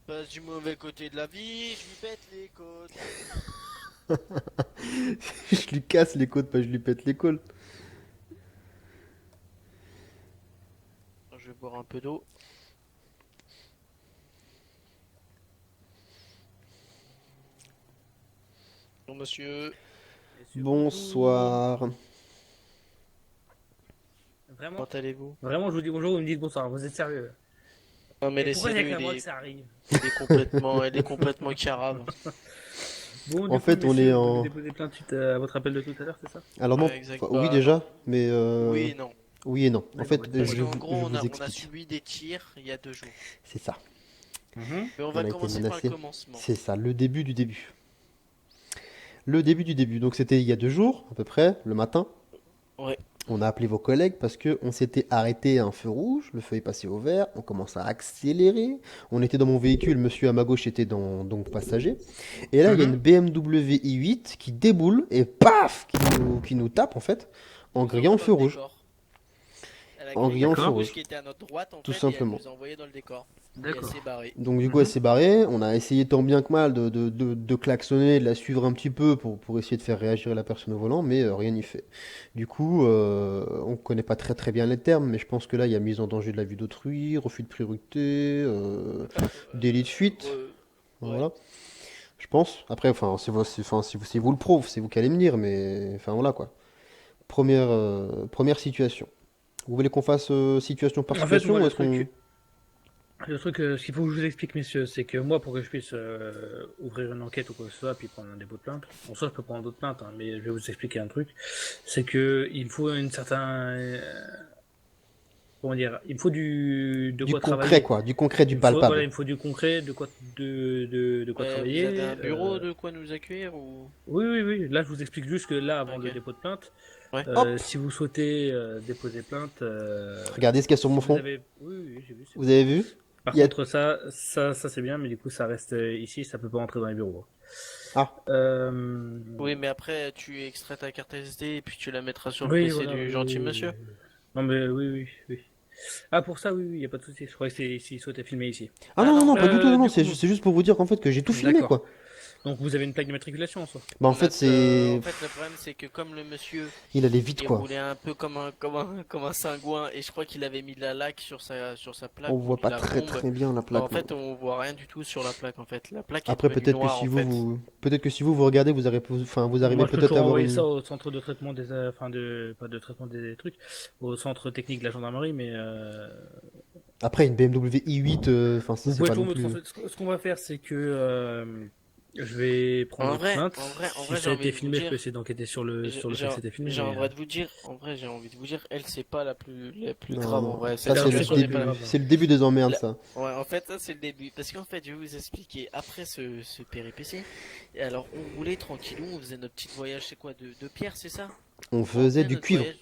passe du mauvais côté de la vie, je lui pète les côtes. Je lui casse les côtes, pas je lui pète les côtes. Je vais boire un peu d'eau. Bon, monsieur. Monsieur, bonjour. Bonsoir. Comment Vraiment, allez-vous? vraiment, je vous dis bonjour, vous me dites bonsoir. Vous êtes sérieux? Non, mais Et pourquoi il n'y a laissez-le, que à moi que ça arrive? il est complètement carave. Bon, En du coup, fait, on est messieurs, vous avez en... déposé plainte suite à votre appel de tout à l'heure, c'est ça? Alors non, Ouais, exact. enfin, oui Bah, non. déjà, mais Oui et non. oui et non. En D'accord, fait, bah, Parce dites-moi qu'en tout. gros, je on a, vous on a explique. subi des tirs il y a 2 jours. C'est ça. Mhm. Mais on On va a été commencer par le menacé. commencement. C'est ça, le début du début. Le début du début. Donc c'était il y a 2 jours, à peu près, le matin. Ouais. On a appelé vos collègues parce que on s'était arrêté à un feu rouge, le feu est passé au vert, on commence à accélérer. On était dans mon véhicule, monsieur à ma gauche était donc passager. Et là, il y a une Mhm. BMW i8 qui déboule et paf, qui nous tape en fait en Nous grillant envoie le dans feu le rouge. décor. Elle a En grillé grillant le le feu feu D'accord, rouge rouge, qui était à notre droite en tout fait et elle simplement. nous a envoyé dans le décor. Et elle s'est d'accord. barrée. Donc du coup, elle Mhm. s'est barrée. On a essayé tant bien que mal de klaxonner, de la suivre un petit peu pour essayer de faire réagir la personne au volant, mais rien n'y fait. Du coup, on connaît pas très très bien les termes, mais je pense que là, il y a mise en danger de la vie d'autrui, refus de priorité, délit de fuite. Ouais. Voilà. Je pense. Après, enfin, c'est vous le prouve, c'est vous qui allez me dire, mais enfin voilà quoi. Première situation. Vous voulez qu'on fasse situation par En fait, moi, situation ou est-ce qu'on... le truc, ce qu'il faut que je vous explique, messieurs, c'est que moi, pour que je puisse ouvrir une enquête ou quoi que ce soit, puis prendre un dépôt de plainte, en soi, je peux prendre d'autres plaintes, hein, mais je vais vous expliquer un truc, c'est que il faut une certaine, comment dire, il me faut de Du quoi concret travailler. quoi, du concret, du Il me faut, voilà, palpable. il me faut du concret, de quoi Vous avez travailler. un bureau de quoi nous accueillir ou... Oui, oui, oui. Là, je vous explique juste que là, avant le Ok. dépôt de plainte, Ouais. Hop! si vous souhaitez déposer plainte, Regardez ce qu'il y a sur si mon vous front. avez, oui, oui, oui, j'ai vu, c'est Vous bon. avez vu? Par Il y a... contre, ça c'est bien, mais du coup, ça reste ici, ça peut pas rentrer dans les bureaux. Ah, Oui, mais après, tu extrais ta carte SD et puis tu la mettras sur le oui, PC voilà, du oui, gentil oui, monsieur. oui. Non, mais oui, oui, oui. Ah, pour ça, oui, oui, y a pas de souci. Je croyais que c'est s'il souhaitait filmer ici. ah Ah non, non, non, non, pas du tout, non, non, Du c'est coup, c'est juste pour vous dire qu'en fait que j'ai tout filmé d'accord. quoi. Donc, vous avez une plaque d'immatriculation en soi. Bah en fait en c'est... fait, le problème c'est que comme le monsieur, Il allait vite il quoi. roulait un peu comme un cingouin et je crois qu'il avait mis de la laque sur sa On plaque ou voit de pas la très bombe. très bien la Bah, en plaque, non. fait, on voit rien du tout sur la plaque en fait. La plaque est Après devenue peut-être que noire si en vous, fait. peut-être que si vous regardez, vous arrivez Moi, je peux peut-être toujours à avoir envoyer une... ça au centre de traitement des, enfin pas de traitement des trucs, au centre technique de la gendarmerie, mais Après une BMW i8, enfin ça vous c'est pouvez pas non toujours me plus... transmettre. Ce qu'on va faire, c'est que je vais prendre votre plainte. En Si vrai, ça j'ai a envie été de vous filmé, je peux dire, essayer d'enquêter sur le fait que c'était filmé, j'ai mais envie de vous dire, en vrai, j'ai envie de vous dire, elle c'est pas la plus Non, grave en non, vrai. ça Cette c'est le c'est quoi situation la n'est plus pas la... début. grave? C'est le début des emmerdes la- ça. Ouais, en fait, ça c'est le début. Parce qu'en fait, je vais vous expliquer. Après ce péripétie, et alors on roulait tranquillou, on faisait notre petit voyage, c'est quoi, de pierre, c'est ça? On On faisait faisait du notre cuivre. voyage.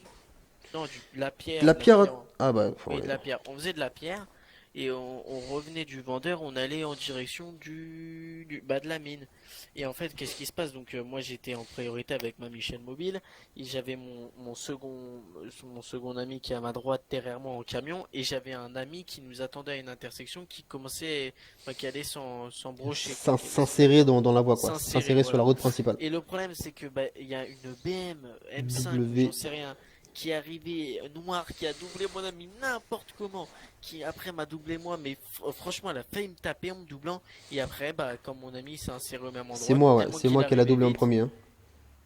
Non, De la la pierre... pierre. Ah bah... Oui, ouais. de la pierre. On faisait de la pierre et on revenait du vendeur, on allait en direction de la mine. Et en fait, qu'est-ce qui se passe? Donc, moi j'étais en priorité avec ma Michel mobile et j'avais mon second ami qui est à ma droite derrière moi en camion et j'avais un ami qui nous attendait à une intersection qui commençait, enfin, qui allait s'embrocher quoi, qui allait S'insérer dans la voie quoi. s'insérer, S'insérer sur la voilà. route principale. Et le problème, c'est que bah, il y a une BM M5 ou W... j'en sais rien qui est arrivée noire, qui a doublé mon ami n'importe comment, qui après m'a doublé moi, mais franchement, elle a failli me taper en me doublant. Et après, bah, comme mon ami s'est inséré au même C'est endroit, moi, ouais. tellement C'est qu'il moi est qui ai la arrivé doublé en vite, premier, hein.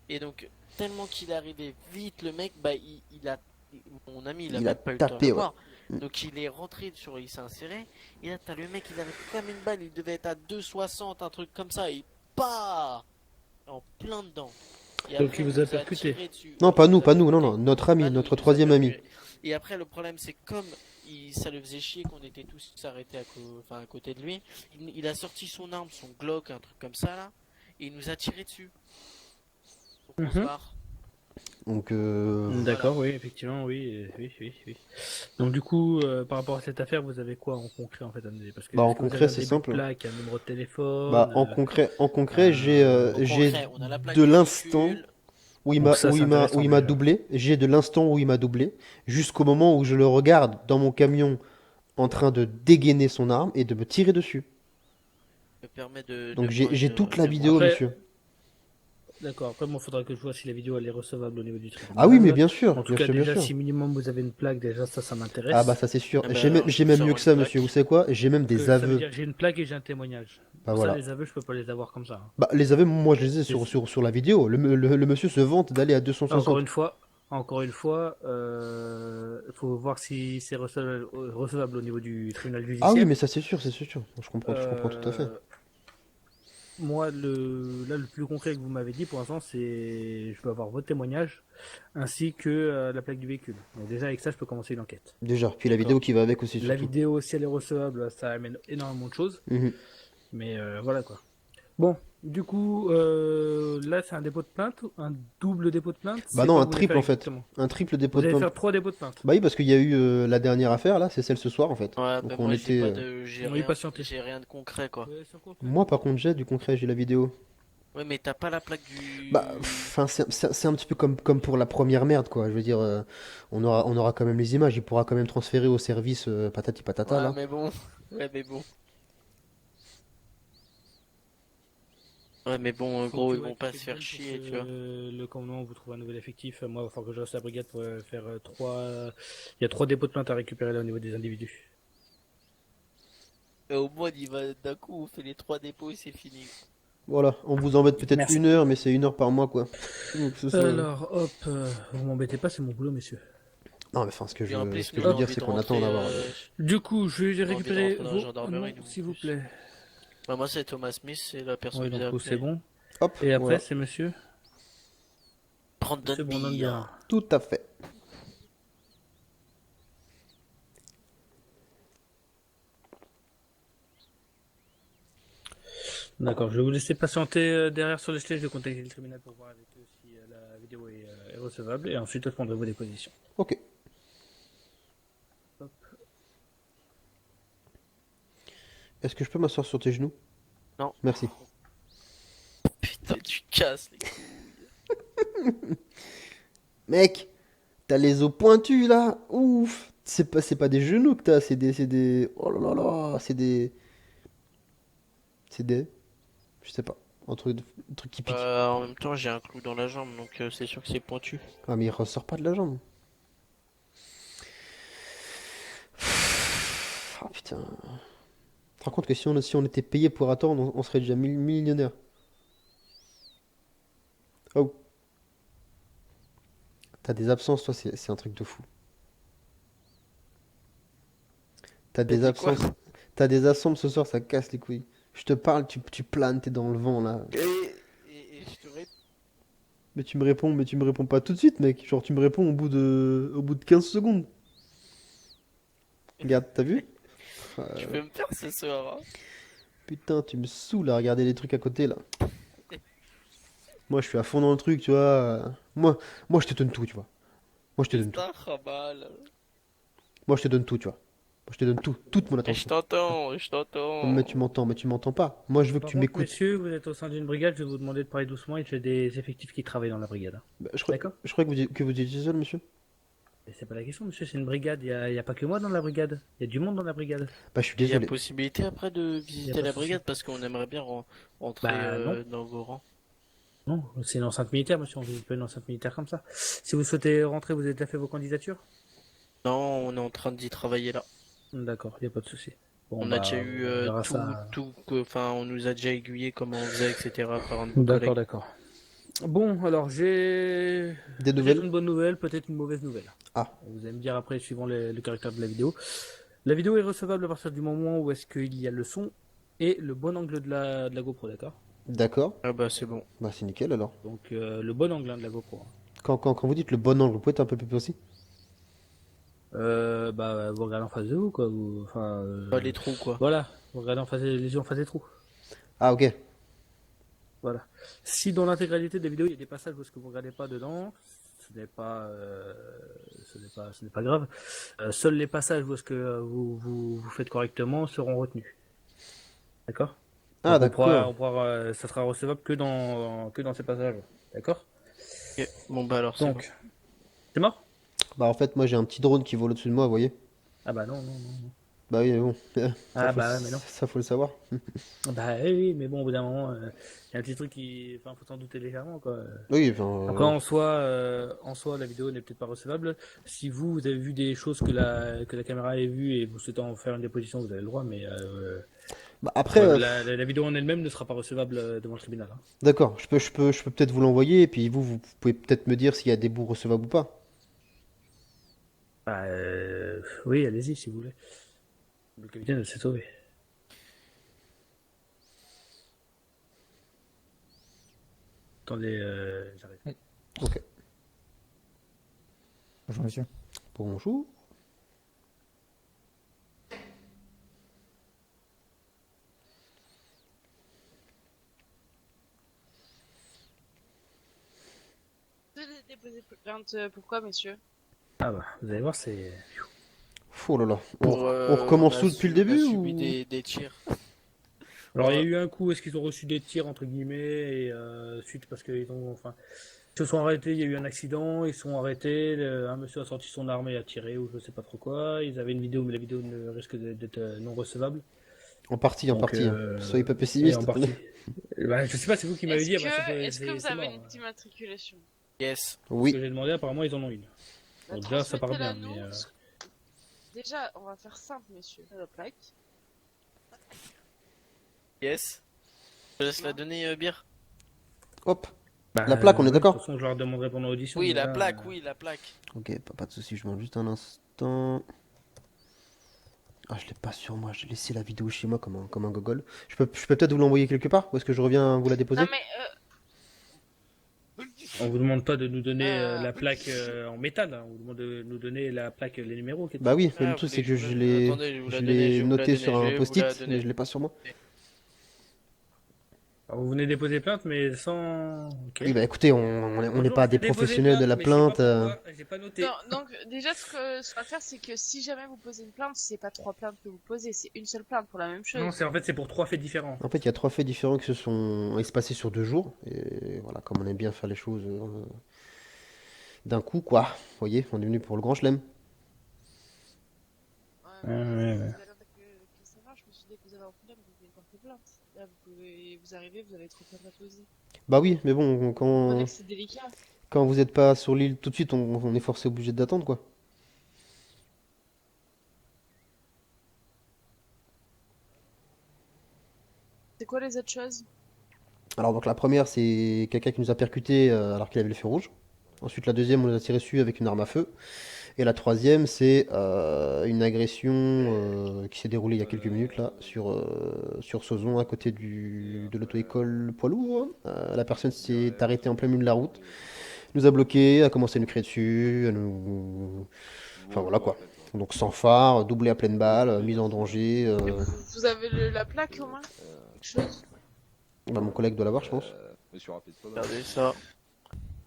et donc tellement qu'il est arrivé vite, le mec, bah, mon ami, il a Il a même pas eu le temps de tapé, le ouais. voir. Donc il est rentré il s'est inséré, et là t'as le mec, il avait comme une balle, il devait être à 2,60, un truc comme ça, et pas en plein dedans. Et Donc, après, il on vous a nous a percuté. tiré dessus. Non, Ouais, il nous a pas nous, non, percuté. non. Notre ami, Pas nous, notre il nous a troisième ami. percuté. Et après, le problème, c'est que comme ça le faisait chier qu'on était tous arrêtés à côté de lui, il a sorti son arme, son Glock, un truc comme ça là, et il nous a tiré dessus. Pour qu'on se Mhm. barre. Donc, Voilà. D'accord, oui, effectivement, oui, oui, oui, oui. Donc du coup, par rapport à cette affaire, vous avez quoi en concret en fait à me dire? Parce que bah en est-ce que vous avez concret, un c'est début de simple. plaque, un numéro de Bah téléphone, en concret, j'ai un... En j'ai concret, on a la plaque de du l'instant véhicule. où Donc ça, c'est où intéressant il m'a déjà. doublé, j'ai de l'instant où il m'a doublé jusqu'au moment où je le regarde dans mon camion en train de dégainer son arme et de me tirer dessus. me permet de Donc moi j'ai toute la de vidéo, voir. Après, monsieur. d'accord, après, moi, il faudra que je vois si la vidéo elle est recevable au niveau du Ah oui, mais tribunal. bien sûr, En tout bien cas, sûr, bien déjà, sûr. si minimum vous avez une plaque, déjà, ça Ah bah m'intéresse. ça c'est sûr. Ah bah alors, je J'ai vous même mieux sors que une ça, monsieur. Vous plaque. savez quoi? J'ai même Parce que des ça veut aveux. dire j'ai une plaque et j'ai un témoignage. Bah Ça, voilà. les aveux, je peux pas les avoir comme ça, hein. Bah les aveux, moi je les ai C'est- sur la vidéo. Le monsieur se vante d'aller à Encore 260. une fois, faut voir si c'est recevable au niveau du tribunal Ah oui, judiciaire. mais ça c'est sûr, c'est sûr. Je comprends tout à fait. Euh, Moi, le plus concret que vous m'avez dit pour l'instant, c'est je peux avoir votre témoignage ainsi que la plaque du véhicule. Donc déjà avec ça, je peux commencer une enquête. Déjà, puis la D'accord. vidéo qui va avec aussi La surtout. vidéo, si elle est recevable, ça amène énormément de choses. Mhm. Mais voilà quoi. Bon, du coup, là, c'est un dépôt de plainte, un double dépôt de plainte. Bah C'est non, quoi un que vous allez faire triple en fait. exactement? Un triple dépôt Vous de allez plainte. faire 3 dépôts de plainte. Bah oui, parce qu'il y a eu la dernière affaire là, c'est celle ce soir en fait. Ouais, Donc bah on moi j'ai était. pas de, Oui, patientez. j'ai rien de concret quoi. Ouais, c'est encore Moi par contre j'ai du concret, j'ai la vidéo. Ouais, mais t'as pas la plaque Bah, du. enfin, c'est un petit peu comme pour la première merde, quoi. Je veux dire, on aura quand même les images, il pourra quand même transférer au service patati patata, Ouais, là. mais bon. Ouais, mais bon. Ouais, mais bon, en Faut gros, que ils vont ouais, pas tu se viennes faire pour chier, tu vois. le commandant vous trouve un nouvel effectif. Moi, il va falloir que je reste à la brigade pour faire il y a 3 dépôts de plainte à récupérer là au niveau des individus. Et au moins, il va d'un coup, on fait les 3 dépôts et c'est fini. Voilà, on vous embête peut-être Merci. 1 heure, mais c'est 1 heure par mois, quoi. Donc, ce soit- Alors, hop, vous m'embêtez pas, c'est mon boulot, messieurs. Non, mais enfin, Et en ce plus, que nous, je on veux a dire, envie c'est de qu'on attend rentrer. d'avoir. Du coup, je vais On a envie de récupérer rentrer dans la vos gendarmerie, noms, nous, en s'il vous plus. plaît. Bah, moi, c'est Thomas Smith, c'est la personne Oui, que j'ai donc c'est appelée. bon. Hop, Et après, voilà. c'est monsieur Brandon Monsieur Brandon Beer. Guérin. Tout à fait. D'accord, je vais vous laisser patienter derrière sur le siège. Je vais contacter le tribunal pour voir avec eux si la vidéo est recevable. Et ensuite, je prendrai vos dépositions. Ok. Hop. Est-ce que je peux m'asseoir sur tes genoux? Non. Merci. Putain, tu casses les couilles. Mec, t'as les os pointus, là. Ouf. C'est pas des genoux que t'as, c'est des... Oh là là là, c'est des... Je sais pas. Un truc qui pique. En même temps, j'ai un clou dans la jambe, donc c'est sûr que c'est pointu. Ah, mais il ressort pas de la jambe. Ah putain. Tu te rends compte que si on était payé pour attendre, on serait déjà millionnaire. Oh, t'as des absences, toi, c'est un truc de fou. T'as T'as des dit quoi? absences. T'as des absences ce soir, ça casse les couilles. Je te parle, tu planes, t'es dans le vent là. Et je te réponds. Mais tu me réponds pas tout de suite, mec. Genre, tu me réponds au bout de 15 secondes. Regarde, t'as vu? Tu Euh, peux me faire ce soir, hein? Putain, tu me saoules à regarder les trucs à côté là. Moi, je suis à fond dans le truc, tu vois. Moi, je te donne tout, tu vois. Moi, je te donne tout. Putain, Ramal. Moi, je te donne tout, tu vois. Moi, je te donne tout, toute mon Et je attention. t'entends, je t'entends. Mais tu m'entends pas. Moi, je veux que Par tu contre, m'écoutes. messieurs, vous êtes au sein d'une brigade. Je vais vous demander de parler doucement et j'ai des effectifs qui travaillent dans la brigade, hein. Bah, D'accord? je crois que vous étiez seul, monsieur. Mais c'est pas la question, monsieur. C'est une brigade. Il y a pas que moi dans la brigade. Il y a du monde dans la brigade. Bah, je suis Il y a désolé. possibilité après de Il y a visiter pas de la souci. brigade parce qu'on aimerait bien rentrer Bah non. dans vos rangs. Non, c'est une enceinte militaire, monsieur. On visite pas une enceinte militaire comme ça. Si vous souhaitez rentrer, vous avez déjà fait vos candidatures? Non, on est en train d'y travailler là. D'accord, il n'y a pas de souci. Bon, On a bah, déjà eu on verra tout, ça. enfin, on nous a déjà aiguillé comment on faisait, etc. par un de vos D'accord, collègues. d'accord. Bon, alors j'ai Des peut-être nouvelles? une bonne nouvelle, peut-être une mauvaise nouvelle. Ah, Vous allez me dire après, suivant le caractère de la vidéo. La vidéo est recevable à partir du moment où est-ce qu'il y a le son et le bon angle de la GoPro, d'accord? d'accord. Ah bah c'est bon. Bah, c'est nickel alors. Donc le bon angle hein, de la GoPro, hein. Quand vous dites le bon angle, vous pouvez être un peu plus précis? Bah, vous regardez en face de vous, quoi. Enfin, Pas les trous quoi. voilà, vous regardez les yeux en face des trous. Ah, ok. Voilà. Si dans l'intégralité des vidéos, il y a des passages où est-ce que vous regardez pas dedans, ce n'est pas grave. Seuls les passages où est-ce que vous faites correctement seront retenus. D'accord? Ah, Donc d'accord. ça sera recevable que dans ces passages. D'accord? Ok. Bon bah alors c'est bon. Donc, c'est mort? Bah, en fait, moi, j'ai un petit drone qui vole au-dessus de moi, vous voyez? Ah bah non, non, non, non. Bah oui, mais bon, Ah bah ouais, mais non. ça faut le savoir. Bah oui, mais bon, au bout d'un moment, il y a un petit truc qui. Enfin, faut s'en douter légèrement, quoi. Oui, enfin, Après, en soi, la vidéo n'est peut-être pas recevable. Si vous, vous avez vu des choses que la caméra a vues et vous souhaitez en faire une déposition, vous avez le droit, mais bah après, la vidéo en elle-même ne sera pas recevable devant le tribunal, hein. d'accord, je peux peut-être vous l'envoyer, et puis vous pouvez peut-être me dire s'il y a des bouts recevables ou pas. Bah, oui, allez-y si vous voulez. Le capitaine s'est sauvé. Attendez, j'arrive. Oui. Ok. Bonjour monsieur. Bonjour. Vous avez déposé plainte, pourquoi, monsieur? Ah bah, vous allez voir, c'est. Oh là là. Pour, On recommence tout depuis le on a début subi ou... des tirs. Alors, il y a Ouais. eu un coup, est-ce qu'ils ont reçu des tirs, entre guillemets, et suite parce qu'ils ont. Enfin, ils se sont arrêtés, il y a eu un accident, ils sont arrêtés, un monsieur a sorti son arme et a tiré, ou je sais pas trop quoi. Ils avaient une vidéo, mais la vidéo ne risque d'être non recevable. En partie, en Donc, partie, hein. Soyez pas et en pessimiste. partie. Bah, je sais pas, c'est vous qui m'avez dit, ah bah, Est-ce que vous c'est avez mort. une immatriculation? Yes. Ce Oui. que j'ai demandé, apparemment, ils en ont une. Bah, Donc, déjà, ça part transmettez-la bien, mais. nous. Déjà, on va faire simple, monsieur. La plaque. Yes. Je te laisse la donner, Bière. Hop. Bah, La plaque, on est ouais, de d'accord? toute façon, je leur demanderai pendant l'audition. Oui, mais la là, plaque, oui, la plaque. Ok, pas de soucis, je demande juste un instant. Ah, je l'ai pas sur moi, j'ai laissé la vidéo chez moi comme un gogol. Je peux peut-être vous l'envoyer quelque part? Ou est-ce que je reviens vous la Non, déposer? mais, On vous demande pas de nous donner euh, la plaque en métal, hein. On vous demande de nous donner la plaque, les numéros qui est Bah dessus. oui, mais le Ah, vous truc voulez c'est que que je vous la... Attendez, je vais vous je la donner, je l'ai vais vous la noté donner, sur je un vais vous la post-it, mais donner. je l'ai pas sur moi. Alors, vous venez déposer plainte, mais sans. Ok. Oui, bah écoutez, on n'est Bonjour, pas je des vais déposer professionnels de plainte, la mais je sais pas plainte. pourquoi, j'ai pas noté. non, donc, déjà, ce qu'on va faire, c'est que si jamais vous posez une plainte, c'est pas 3 plaintes que vous posez, c'est une seule plainte pour la même Non, chose. c'est en fait c'est pour 3 faits différents. En fait, il y a 3 faits différents qui se sont espacés sur 2 jours. Et voilà, comme on aime bien faire les choses d'un coup, quoi. Vous voyez, on est venu pour le grand chelem. Ouais, Ouais, mais ouais, ouais. vous allez que ça va, je me suis dit que vous avez un problème, vous pouvez porter plainte. Là, vous pouvez, vous arrivez, vous avez trop peur à poser. Bah oui, mais bon, Vous comprenez que c'est délicat. quand vous n'êtes pas sur l'île tout de suite, on est forcé obligé d'attendre, quoi. C'est quoi les autres choses? Alors donc la première, c'est quelqu'un qui nous a percuté alors qu'il avait le feu rouge. Ensuite, la deuxième, on nous a tiré dessus avec une arme à feu. Et la troisième, c'est une agression qui s'est déroulée il y a quelques minutes là sur Sauzon, à côté de l'auto-école poids lourd. La personne s'est arrêtée en plein milieu de la route, nous a bloqué, a commencé à nous crier dessus, enfin voilà quoi. Donc sans phare, doublé à pleine balle, mise en danger. Et vous avez la plaque au moins? Quelque chose? Bah, mon collègue doit l'avoir, je pense. Regardez ça.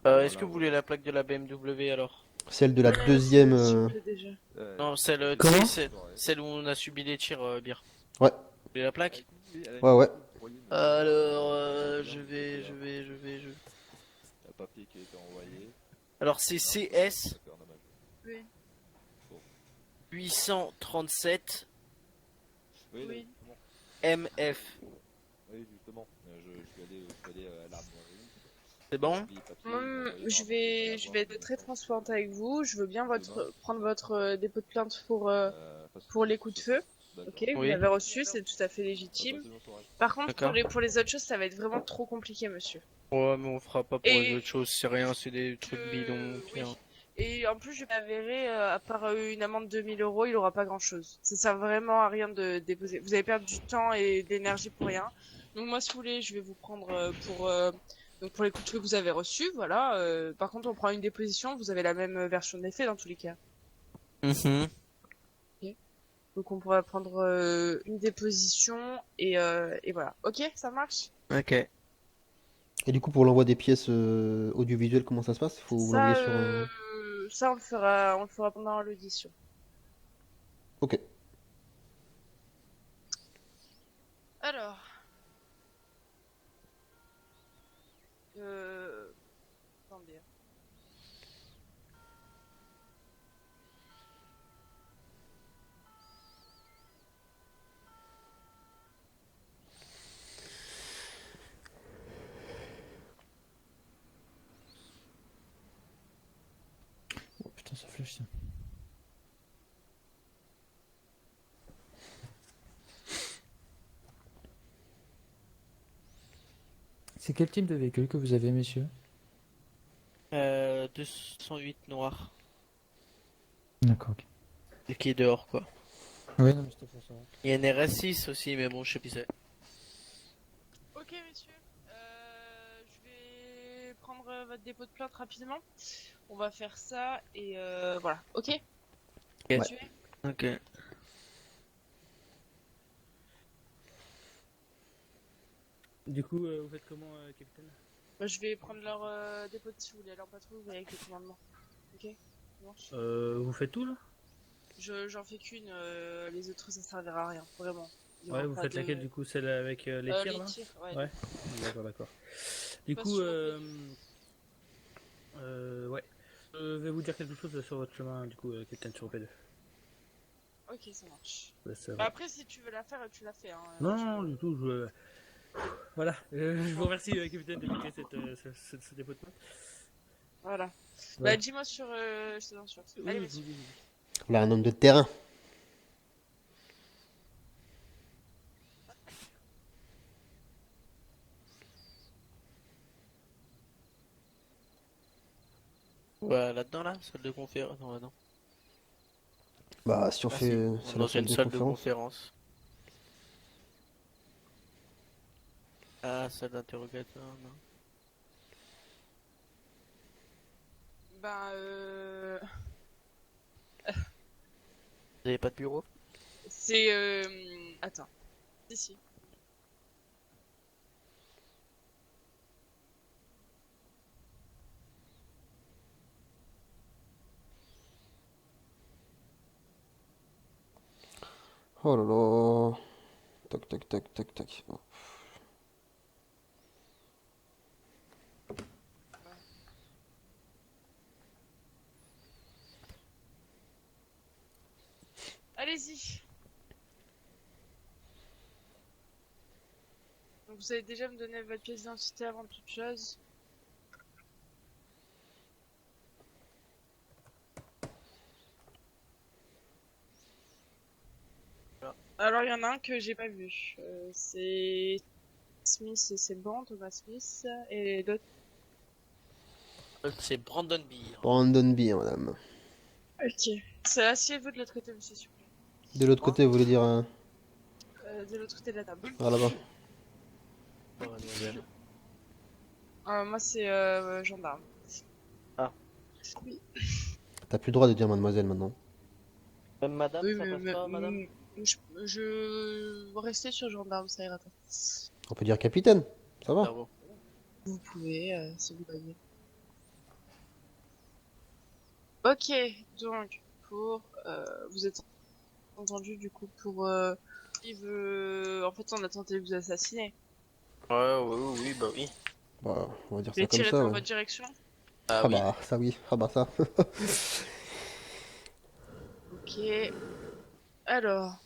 Est-ce que vous voulez la plaque de la BMW alors? Celle de la Ouais, deuxième. s'il vous plaît, déjà. Non, celle, tu Comment sais, celle où on a subi les tirs, Bière. Ouais, Vous voulez la plaque? ouais, ouais. Alors, Alors, c'est CS Oui. 837 Oui. MF. C'est bon? Je vais être très transparente avec vous. Je veux bien prendre votre dépôt de plainte pour les coups de feu. Ok, vous Oui. l'avez reçu, c'est tout à fait légitime. Par contre, D'accord. pour les autres choses, ça va être vraiment trop compliqué, monsieur. Ouais, mais on fera pas pour les Et autres choses, c'est rien, c'est des trucs bidons. oui. Pierre. Et en plus, je vais m'avérer, à part une amende de 1000 euros, il aura pas grand chose. Ça sert vraiment à rien de déposer. Vous allez perdre du temps et de l'énergie pour rien. Donc moi, si vous voulez, je vais vous prendre donc pour les coups de feu que vous avez reçus, voilà. Par contre, on prend une déposition, vous avez la même version des faits dans tous les cas. Mhm. Donc on pourra prendre une déposition et voilà. Ok, ça marche? Ok. Et du coup, pour l'envoi des pièces audiovisuelles, comment ça se passe? Il faut vous l'envoyer sur un... Ça on le fera pendant l'audition. Ok. Alors, attendez. réfléchir. C'est quel type de véhicule que vous avez, messieurs? 208 noir. D'accord, ok. Et qui est dehors, quoi. Ouais, non, mais c'était pour ça. Il y a une RS6 aussi, mais bon, je sais plus c'est. Ok, messieurs. Je vais prendre votre dépôt de plainte rapidement. On va faire ça et voilà. Ok. Ok. Ouais. Tu es Ok. Du coup, vous faites comment, capitaine? Je vais prendre leur dépôt de si vous voulez aller en patrouille avec le commandement. Ok. Ça marche. Vous faites tout là? J'en fais qu'une. Les autres ça servira à rien. Vraiment. Il y Ouais, aura vous pas faites de. laquelle du coup? Celle avec les tirs Les là? tirs. Ouais. Ouais. D'accord, d'accord. Du Pas coup, sur le- ouais. Je vais vous dire quelque chose sur votre chemin, du coup, capitaine sur P2. Ok, ça marche. Ouais, ça Bah, va. après, si tu veux la faire, tu la fais. Hein. Non, non, du tout, voilà. Je vous Bon, remercie, capitaine, d'effectuer ce dépôt de plainte. voilà. Bah, Voilà. dis-moi sur. Je te donne sur. Oui, Allez, oui, je vous messieurs. dis. Là, un homme de terrain. Ouais, là-dedans, là, salle de conférence. Non, non. Bah, si on Ah fait, si, c'est la dans salle une de salle de conférence. conférence. Ah, salle d'interrogatoire, non. Bah, Vous avez pas de bureau? c'est. Attends. Si, si. Oh là là. Tac, tac, tac, tac, tac. Allez-y. Donc, vous allez déjà me donner votre pièce d'identité avant toute chose. Voilà. Alors, il y en a un que j'ai pas vu. C'est Smith, c'est bon, Thomas Smith. Et l'autre. C'est Brandon Beer. Brandon Beer, madame. Ok. C'est asseyez-vous de l'autre côté, monsieur, s'il vous plaît. De l'autre Moi? côté, vous voulez dire De l'autre côté de la table. là-bas. Oh, mademoiselle. Moi, c'est gendarme. Ah. Oui, T'as plus le droit de dire mademoiselle maintenant. Même madame, oui ça passe pas, madame? je restais sur gendarme, ça ira pas. On peut dire capitaine. Ça va. Ah bon. Vous pouvez, si vous voulez. Ok, donc, vous êtes entendu, du coup, il veut, en fait, on a tenté de vous assassiner. Ouais, oui, oui, oui, bah oui. Bah, on va dire Il ça a comme tiré ça, dans ouais. votre direction. Ah Ah oui. bah, ça oui. Ah bah ça. Ok, alors,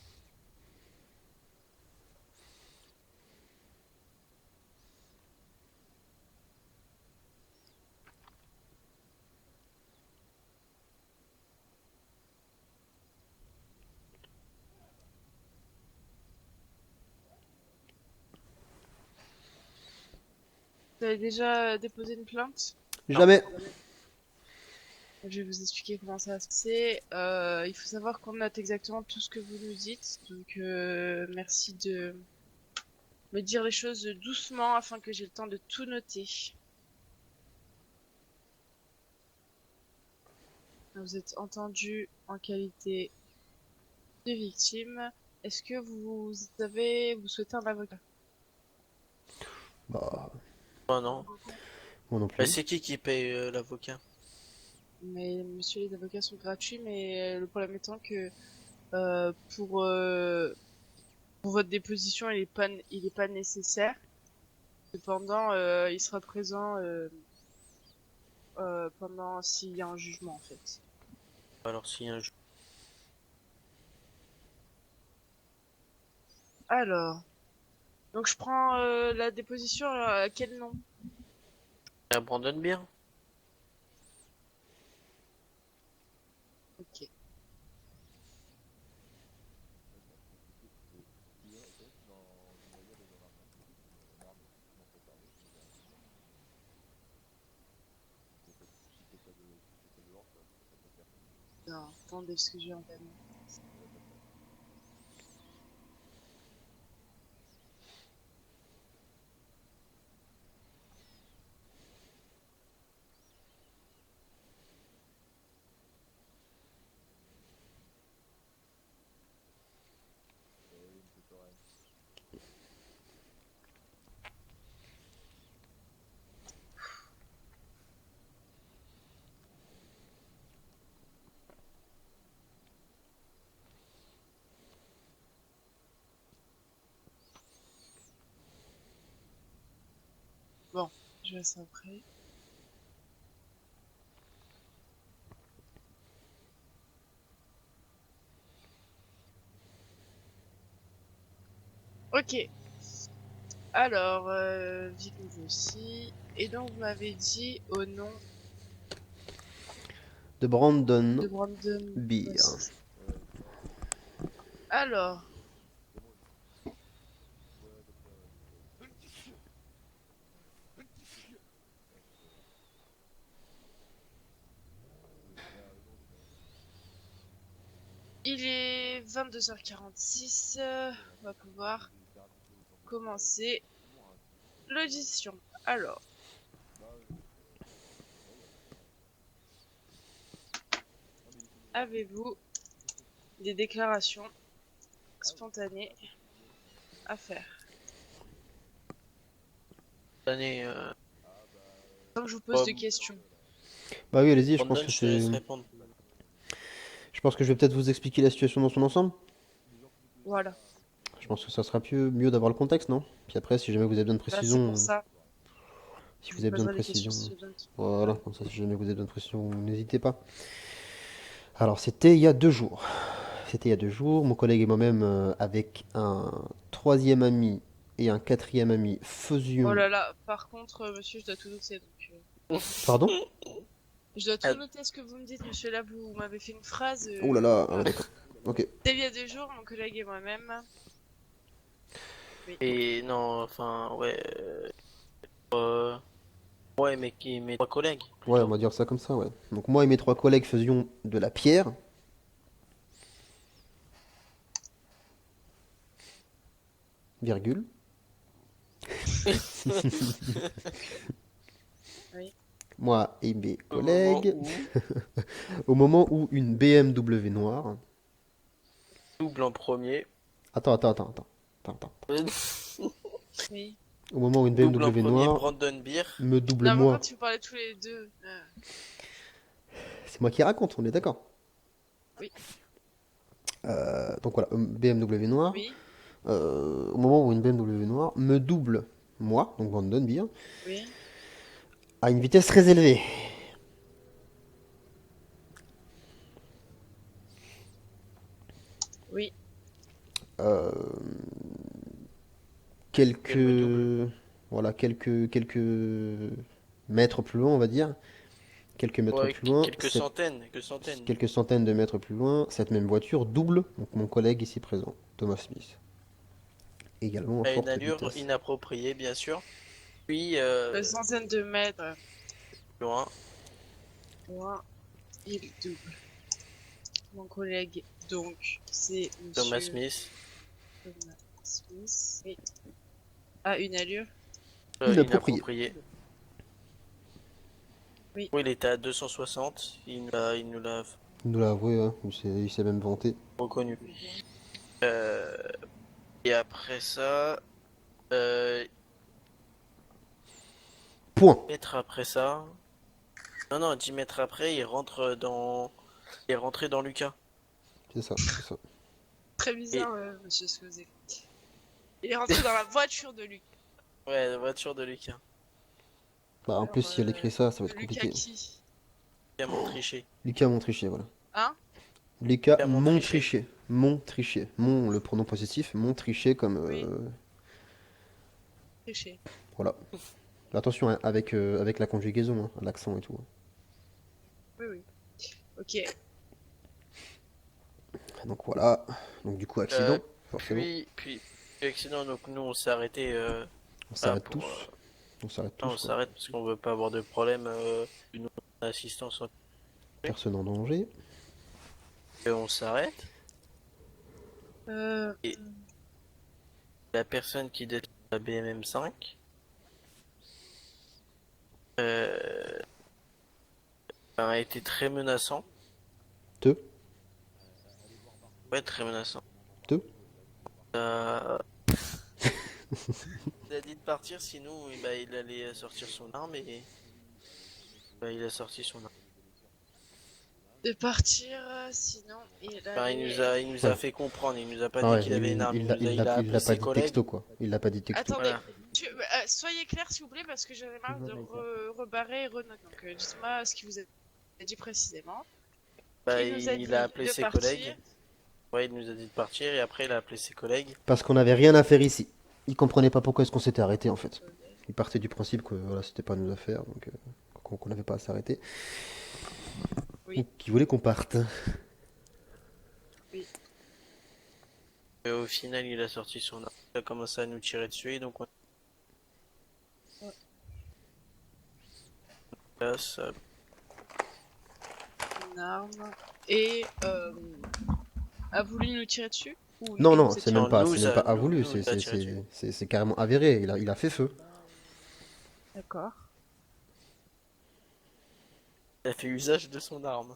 vous avez déjà déposé une plainte? Jamais. Je vais vous expliquer comment ça se passer. Il faut savoir qu'on note exactement tout ce que vous nous dites. Donc, merci de me dire les choses doucement afin que j'ai le temps de tout noter. Vous êtes entendu en qualité de victime. Est-ce que vous souhaitez un avocat? Bah, Oh non. moi non Bah, plus. c'est qui paye l'avocat? Mais monsieur, les avocats sont gratuits, mais le problème étant que euh, pour, euh, pour votre déposition, il est pas nécessaire. Cependant, il sera présent pendant s'il y a un jugement en fait. Alors, s'il y a un jeu. Alors, donc je prends la déposition à quel nom? À Brandon Beer? Ok. Non, attendez, ce que j'ai en tête. Bon, je vais ça après. Ok. Alors, Victor aussi. Et donc, vous m'avez dit au nom De Brandon de Brandon. Ouais, Beer. c'est ça. Alors, il est 22h46. On va pouvoir commencer l'audition. Alors, avez-vous des déclarations spontanées à faire? Année, Donc, je vous pose Bob, deux questions. Bah oui, allez-y, je pense Brandon, que je te laisse c'est. répondre. Je pense que je vais peut-être vous expliquer la situation dans son ensemble. Voilà. Je pense que ça sera mieux d'avoir le contexte, non? Puis après, si jamais vous avez besoin de Bah, c'est pour précision, ça. si Je vous vous avez besoin de poserai des questions précision, si j'ai besoin. voilà, Voilà. comme ça, si jamais vous avez besoin de précision, n'hésitez pas. Alors, c'était il y a 2 jours. C'était il y a 2 jours. Mon collègue et moi-même, avec un troisième ami et un quatrième ami, Oh faisions. là là, par contre, monsieur, je dois tout noter. Donc, Pardon? je dois Ah, tout noter ce que vous me dites, monsieur. Là, vous m'avez fait une phrase. Oh là là, ah ouais, Voilà. d'accord. Ok. C'était il y a 2 jours, mon collègue et moi-même. Oui. et non, enfin, ouais, euh, ouais, mais qui, mes trois collègues, Ouais, on plutôt. va dire ça comme ça, ouais. Donc moi et mes 3 collègues faisions de la pierre. Virgule. Oui. Moi et mes Au moment collègues, où, au moment où une BMW noire. double en premier, Attends. Oui. Au moment où une double en BMW premier, noire Brandon Beer, me double Non, mais en moi. fait, vous parlez tous les deux. C'est moi qui raconte, on est d'accord. Oui. Donc voilà, BMW noire. Oui. Au moment où une BMW noire me double moi, donc Brandon Beer, Oui. à une vitesse très élevée. Oui. Euh, elle me double. voilà, quelques mètres plus loin, on va dire. Quelques mètres Ouais, plus loin, quelques centaines, quelques centaines. quelques centaines de mètres plus loin, cette même voiture double, donc mon collègue ici présent, Thomas Smith, également à À une forte allure vitesse. inappropriée, bien sûr. Puis, Centaines de mètres loin, loin, il double. Mon collègue, donc, c'est Thomas monsieur Smith, Thomas Smith. Oui. À une allure. Inapproprié. inappropriée. Oui. Oui, il était à 260, il nous l'a Il nous l'a avoué, hein, il s'est même vanté. reconnu. Euh, et après ça, euh, Point. mètres après ça, non, non, 10 mètres après, il est rentré dans Lucas. C'est ça, c'est ça. Très Et, bizarre, monsieur Scousé. Il est rentré dans la voiture de Luc. ouais, la voiture de Lucas. Bah, en plus, Alors, si elle écrit ça, ça va être Lucas compliqué. qui? Il a triché. Lucas Montricher, voilà. Hein? Lucas Il a triché. Montricher. Montricher. Mon, le pronom possessif. Montricher comme. Oui, triché. Voilà. Attention hein, avec la conjugaison, hein, l'accent et tout. Oui, oui. Ok. Donc voilà. Donc du coup, accident, forcément. Puis, accident, donc nous on s'est arrêté. On Enfin, s'arrête pour, tous. On s'arrête non, tous, on quoi. s'arrête parce qu'on veut pas avoir de problème. Une assistance, Personne en danger. on s'arrête. Euh, Et la personne qui détient la BMM5 euh, a été très menaçant. Deux. Ouais, très menaçant. Deux. Euh, Il a dit de partir, sinon bah, il allait sortir son arme et bah, il a sorti son arme. de partir, sinon il Enfin, allait... il nous a fait comprendre, il nous a pas Ah dit ouais, qu'il avait une arme, il a il appelé l'a pas ses dit collègues. texto, quoi. Il l'a pas dit texto. Attendez, Voilà. soyez clair s'il vous plaît parce que j'en ai marre de rebarrer et renoter. Donc dites-moi ce qu'il vous a dit précisément. Bah, Il nous a il dit a appelé de ses partir. collègues. Ouais, il nous a dit de partir et après il a appelé ses collègues. Parce qu'on n'avait rien à faire ici. Il comprenait pas pourquoi est-ce qu'on s'était arrêté, en fait. Il partait du principe que voilà, c'était pas nos affaires, donc qu'on n'avait pas à s'arrêter. Oui. Donc, il voulait qu'on parte. Et au final, il a sorti son arme. Il a commencé à nous tirer dessus et donc on passe. Une arme et a voulu nous tirer dessus ou Non, il non, vous a c'est tiré même Non, pas, nous, c'est même ça- pas voulu, nous, il a tiré dessus. c'est carrément avéré. Il a fait feu. D'accord. Il a fait usage de son arme.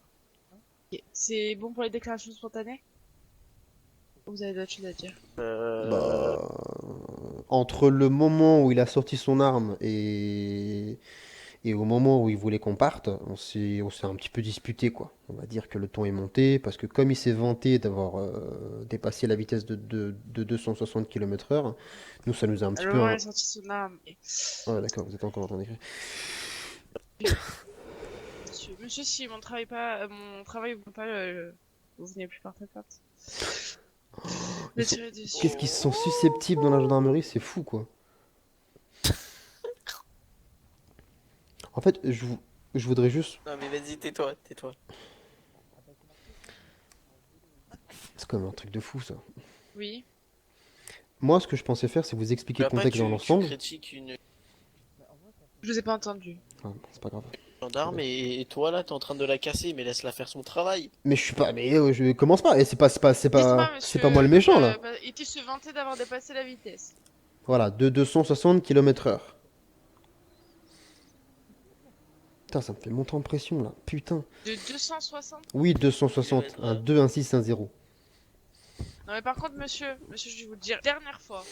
Ok. C'est bon pour les déclarations spontanées? Vous avez d'autres choses à dire? Bah, entre le moment où il a sorti son arme et au moment où il voulait qu'on parte, on s'est un petit peu disputé, quoi. On va dire que le ton est monté, parce que comme il s'est vanté d'avoir dépassé la vitesse de 260 km/h, nous, ça nous a un petit Le peu... moment où il a sorti son arme. Ah, d'accord, vous êtes encore en train d'écrire. Monsieur, si mon travail vous plaît pas, vous venez plus porter plainte. Mais Me tirer dessus. qu'est-ce qu'ils sont susceptibles dans la gendarmerie, c'est fou, quoi. En fait, je voudrais juste... Non mais vas-y, tais-toi, tais-toi. C'est quand même un truc de fou, ça. Oui. Moi, ce que je pensais faire, c'est vous expliquer le Après, contexte dans tu l'ensemble. critiques une Je vous ai pas entendu. Ah, bon, c'est pas grave. gendarme et toi là, t'es en train de la casser, mais laisse-la faire son travail. Mais je suis pas... Mais je commence pas. Et Dites-moi, c'est monsieur, pas moi le méchant, là. il se vantait d'avoir dépassé la vitesse. Voilà, de 260 km/h. Putain, ça me fait monter en pression, là. Putain. De 260? Oui, 260. Un 2, un 6, un 0. Non mais par contre, monsieur, je vais vous le dire, dernière fois.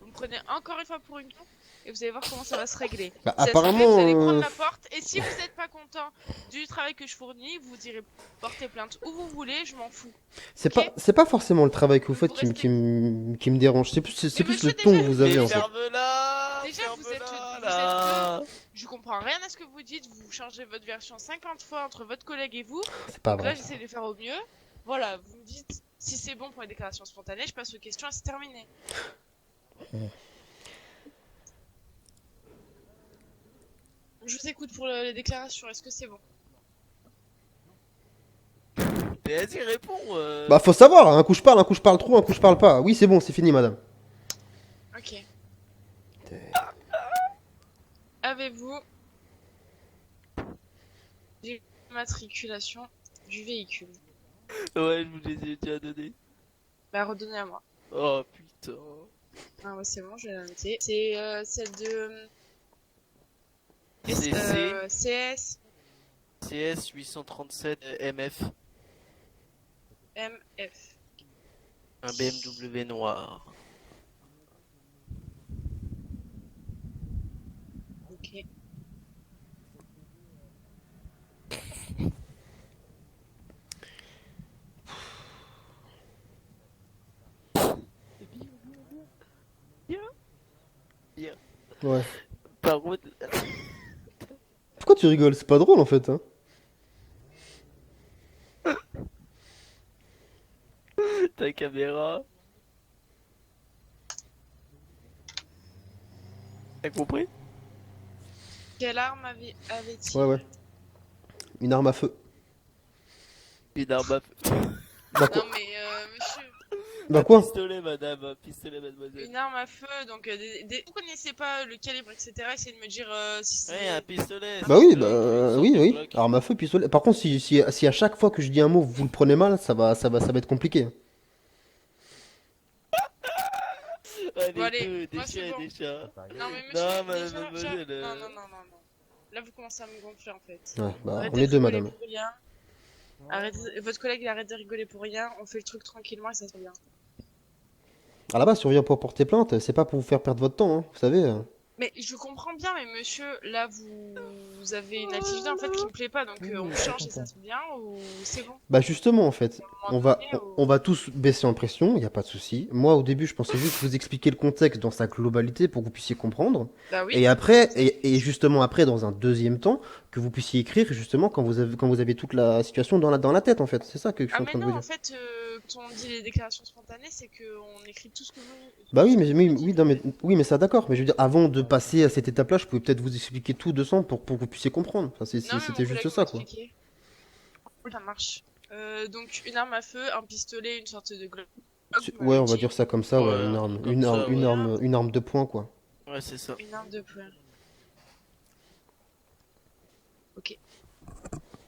Vous me prenez encore une fois pour une con et vous allez voir comment ça va se régler. Bah, Si ça se règle, apparemment... vous allez prendre la porte et si vous n'êtes pas content du travail que je fournis, vous irez porter plainte où vous voulez, je m'en fous. Ok. C'est pas forcément le travail que vous Vous faites restez- qui me dérange. C'est plus Mais le monsieur, ton déjà, que vous avez, Mais en fait. ferme-la. Déjà, vous êtes là. Je comprends rien à ce que vous dites, vous changez votre version 50 fois entre votre collègue et vous. C'est pas Donc là, vrai. j'essaie de faire au mieux. Voilà, vous me dites si c'est bon pour les déclarations spontanées, je passe aux questions et c'est terminé. Je vous écoute pour les déclarations, est-ce que c'est bon? Mais vas-y, réponds. Bah, faut savoir. Un coup je parle trop, un coup je parle pas. Oui, c'est bon, c'est fini, madame. Ok. Avez-vous l'immatriculation du véhicule? Ouais, je vous les ai déjà donnés. Bah, redonnez à moi. Oh putain. Ah ouais, c'est bon, je vais la noter. C'est celle de C'est CS CS 837 MF. MF. Un BMW noir. Ok. Ouais. Par contre, Pourquoi tu rigoles? C'est pas drôle, en fait, hein. ta caméra. T'as compris? Quelle arme avait-il? Ouais, ouais. Une arme à feu. Une arme à feu. Bah quoi? Non mais monsieur, Bah Un quoi? pistolet, madame, un pistolet, mademoiselle. une arme à feu, donc vous connaissez pas le calibre, etc. Essayez de me dire si Ouais, un c'est pistolet, un Bah oui, Glock, une bah sorte oui, de oui. Glock. Arme à feu, pistolet. Par contre, si à chaque fois que je dis un mot, vous le prenez mal, ça va être compliqué. Bon Allez, allez, deux, des moi c'est chiens et bon. des chats. Non mais monsieur, Non, mais mademoiselle. non, non, non, non, non. Là vous commencez à me gonfler en fait. Ouais, bah on Arrêtez est de deux, rigoler madame. pour rien. Arrêtez... Votre collègue il arrête de rigoler pour rien. On fait le truc tranquillement et ça se passe bien. À la base, si on vient pour porter plainte, c'est pas pour vous faire perdre votre temps, hein, vous savez. Mais je comprends bien, mais monsieur, là vous avez une activité en fait qui me plaît pas, donc Oui, on oui, change je et ça comprends. se passe bien ou c'est bon. Bah justement, en fait, À un moment donné, on va tous baisser en pression, il n'y a pas de souci. Moi, au début, je pensais juste vous expliquer le contexte dans sa globalité pour que vous puissiez comprendre. Bah oui. Et après, et justement après, dans un deuxième temps, que vous puissiez écrire justement quand vous avez toute la situation dans la tête, en fait. C'est ça que je suis Ah en mais train de non, vous en dire. fait, quand on dit les déclarations spontanées, c'est qu'on écrit tout ce que Bah oui, ce que vous nous oui, dites non, en mais, fait. oui, mais ça d'accord. Mais je veux dire, avant de passer à cette étape-là, je pouvais peut-être vous expliquer tout de sang pour que vous puissiez comprendre. Enfin, Non mais mon c'était juste collègue m'a ça, quoi. expliqué. Ça marche. Donc une arme à feu, un pistolet, une sorte de Glock, vous Ouais, m'avez on va dit. dire ça comme ça, ouais, Ouais, une un arme, truc comme ça, ouais. une arme de poing, quoi. Ouais, c'est ça. Une arme de poing. Ok.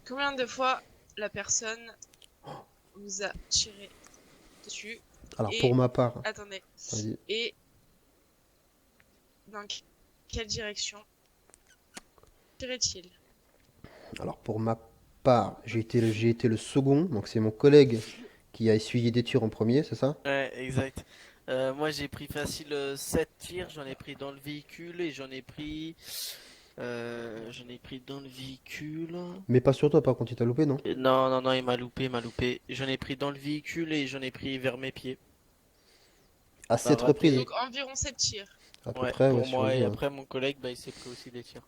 Combien de fois la personne vous a tiré dessus Alors, et pour ma part, attendez. vas-y. Et dans quelle direction tirait-il? Alors, pour ma part, j'ai été le second, donc c'est mon collègue qui a essuyé des tirs en premier, c'est ça? Ouais, exact. Moi, j'ai pris facile 7 tirs, j'en ai pris dans le véhicule et j'en ai pris dans le véhicule. Mais pas sur toi, par contre, il t'a loupé, non? Non, non, non, il m'a loupé, il m'a loupé. J'en ai pris dans le véhicule et j'en ai pris vers mes pieds. À Bah, 7 raté. reprises, Donc environ 7 tirs. à peu Ouais, près, ouais, pour sur moi. 10, Et ouais. après, mon collègue, bah, il s'est pris aussi des tirs.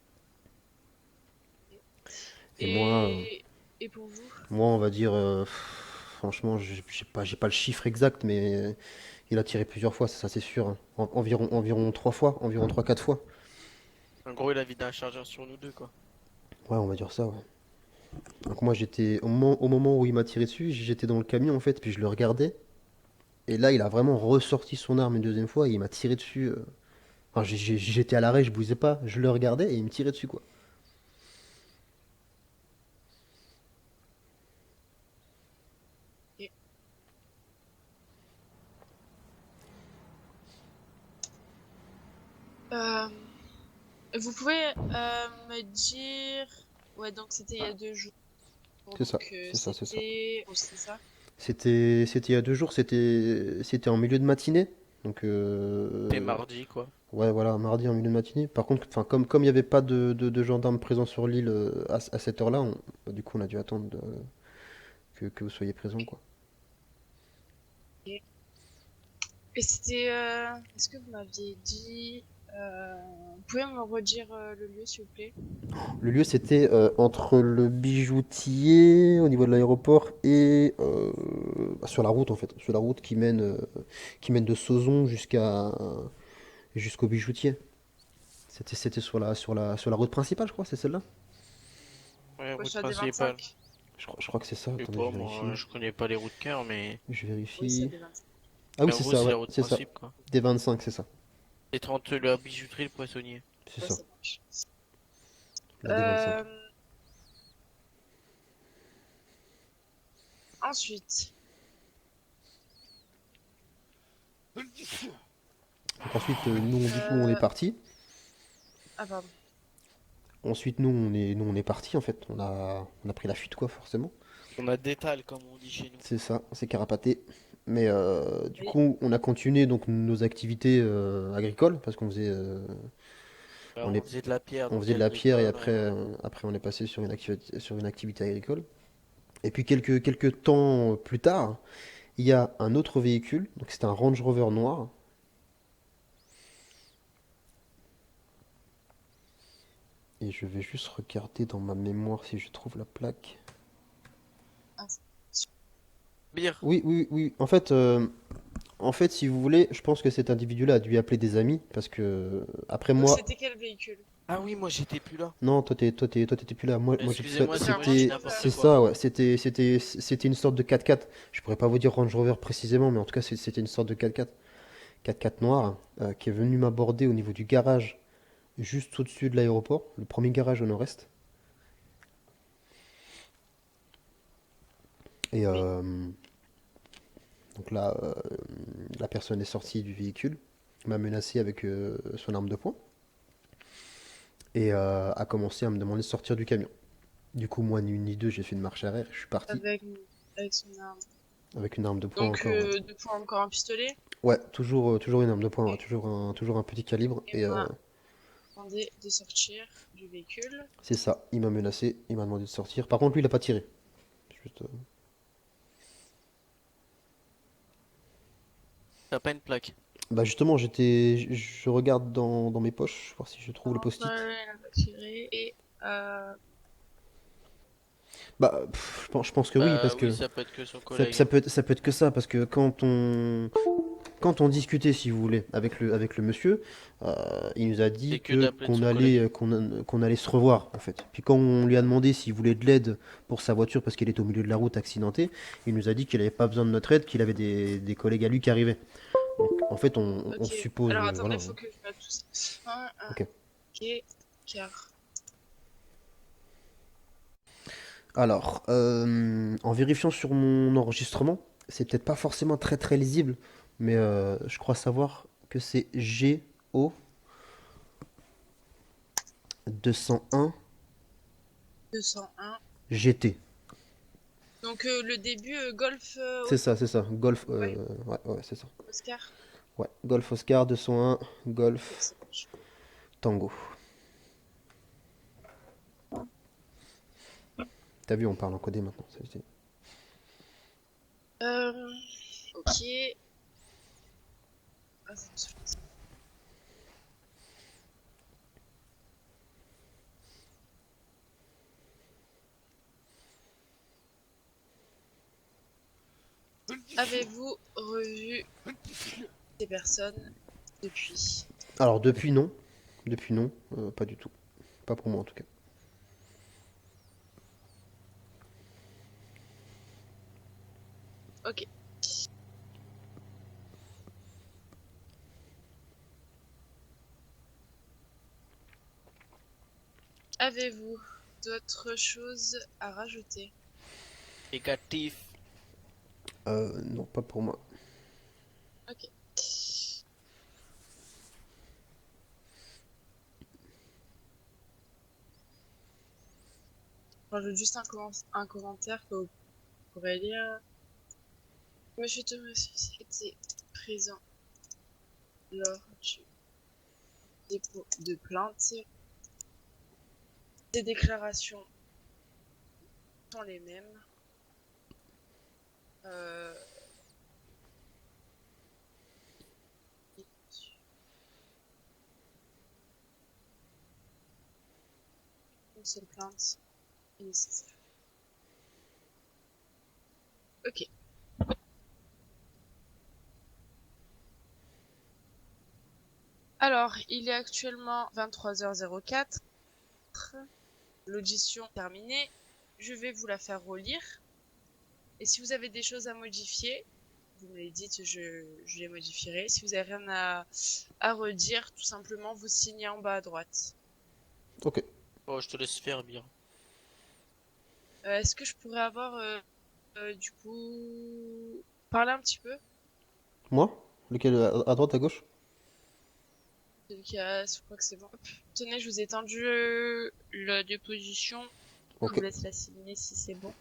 Et moi, Et pour vous? moi, on va dire, franchement, j'ai pas le chiffre exact, mais il a tiré plusieurs fois, ça c'est sûr, hein. Environ 3 fois, environ 3-4 fois. En gros, il a vidé un chargeur sur nous deux, quoi. Ouais, on va dire ça, ouais. Donc moi, au moment où il m'a tiré dessus, j'étais dans le camion, en fait, puis je le regardais. Et là, il a vraiment ressorti son arme une deuxième fois et il m'a tiré dessus. Enfin, j'étais à l'arrêt, je bougeais pas, je le regardais et il me tirait dessus, quoi. Et- Euh, vous pouvez me dire... Ouais, donc c'était il y a 2 jours. C'est ça, Donc c'est ça, c'est ça. c'était... Oh, c'est ça? C'était il y a 2 jours, c'était en milieu de matinée. Donc, C'est mardi, quoi. ouais, voilà, mardi en milieu de matinée. Par contre, enfin, comme il n'y avait pas de gendarmes présents sur l'île à cette heure-là, bah, du coup, on a dû attendre que vous soyez présents, quoi. Et c'était... Est-ce que vous m'aviez dit... Vous pouvez me redire le lieu, s'il vous plaît? Le lieu, c'était entre le bijoutier, au niveau de l'aéroport, et bah, sur la route, en fait. Sur la route qui mène de Sauzon jusqu'au bijoutier. C'était sur la route principale, je crois, c'est celle-là? Ouais, Au route choix des principale. 25? Je crois que c'est ça. Je sais Attendez, pas, je moi, vérifie. je connais pas les routes cœur, mais Je Oui, c'est vérifie. des 25. Ah oui, en c'est gros, ça, c'est ouais, la route c'est ça. principe, quoi. Des 25, c'est ça. C'est 30 la bijouterie, le poissonnier. C'est Ouais, ça, ça marche. la D25. Euh, Ensuite, Donc ensuite, nous, du coup, on est euh, parti. ah pardon. Ensuite, nous, on est parti, en fait. On a pris la fuite, quoi, forcément. On a détale, comme on dit chez nous. C'est ça, c'est carapaté. Mais du Oui. coup, on a continué donc nos activités agricoles parce qu'on faisait, Alors, on on est, faisait de la pierre, on donc faisait de la pierre et agricole. après on est passé sur une activité agricole. Et puis quelques temps plus tard, il y a un autre véhicule, donc c'était un Range Rover noir. Et je vais juste regarder dans ma mémoire si je trouve la plaque. Ah, Bière. Oui, oui, oui. En fait, si vous voulez, je pense que cet individu-là a dû appeler des amis parce que après donc moi, c'était quel véhicule? Ah oui, moi j'étais plus là. Non, toi, t'étais plus là. Moi, Excusez-moi, c'est moi, j'ai dit c'était, n'importe c'est quoi. ça, ouais. C'était une sorte de 4x4. Je pourrais pas vous dire Range Rover précisément, mais en tout cas, c'était une sorte de 4x4. 4x4 noir, qui est venu m'aborder au niveau du garage, juste au-dessus de l'aéroport, le premier garage au nord-est. Et Oui. donc là, la personne est sortie du véhicule, m'a menacé avec son arme de poing, et a commencé à me demander de sortir du camion. Du coup, moi, ni une ni deux, j'ai fait une marche arrière, je suis parti, Avec, avec son arme. avec une arme de poing Donc, encore. deux fois encore un pistolet. Ouais, toujours une arme de poing, ouais, Ok. toujours un petit calibre, Et et moi, demandez de sortir du véhicule. c'est ça, il m'a menacé, il m'a demandé de sortir. Par contre, lui, il a pas tiré. Juste, T'as pas une plaque. bah justement, je regarde dans mes poches, voir si je trouve le Non, post-it. elle a pas tiré. Et Bah, je pense que oui, parce Bah oui, que ça peut être que son ça, collègue. Hein. ça peut être que ça, parce que quand on discutait, si vous voulez, avec le monsieur, il nous a C'est dit que d'appeler de qu'on son allait, collègue. qu'on allait se revoir, en fait. Puis quand on lui a demandé s'il voulait de l'aide pour sa voiture parce qu'elle était au milieu de la route accidentée, il nous a dit qu'il n'avait pas besoin de notre aide, qu'il avait des collègues à lui qui arrivaient. Donc, en fait, on ok. suppose, Alors attendez, voilà. il faut que je mette tout ça. Ok. Ok. Car. Alors, en vérifiant sur mon enregistrement, c'est peut-être pas forcément très très lisible, mais je crois savoir que c'est GO 201 201. GT. Donc le début, Golf C'est ça. Golf, ouais, ouais, c'est ça. Oscar. Ouais, Golf Oscar 201 Ok, Golf ça marche. Tango. T'as vu, on parle en codé maintenant. Euh, ok. Ah, ça me saoule. Avez-vous revu ces personnes depuis? Alors, depuis non. Depuis non, pas du tout. Pas pour moi en tout cas. Ok. Avez-vous d'autres choses à rajouter? Négatif. Non, pas pour moi. Ok. Je rajoute juste un commentaire que vous pourrez lire. Monsieur Thomas était présent lors du dépôt de plainte. Des déclarations sont les mêmes. Euh, Une seule plainte est nécessaire. Ok. Alors, il est actuellement 23h04. L'audition terminée. Je vais vous la faire relire. Et si vous avez des choses à modifier, vous me les dites, je les modifierai. Si vous avez rien à redire, tout simplement, vous signez en bas à droite. Ok. Oh, je te laisse faire bien. Est-ce que je pourrais avoir, du coup, parler un petit peu? Moi? Lequel? À droite, à gauche? Celui qui a, je crois que c'est bon. Hop. Tenez, je vous ai tendu la déposition. Je Ok. vous laisse la signer si c'est bon.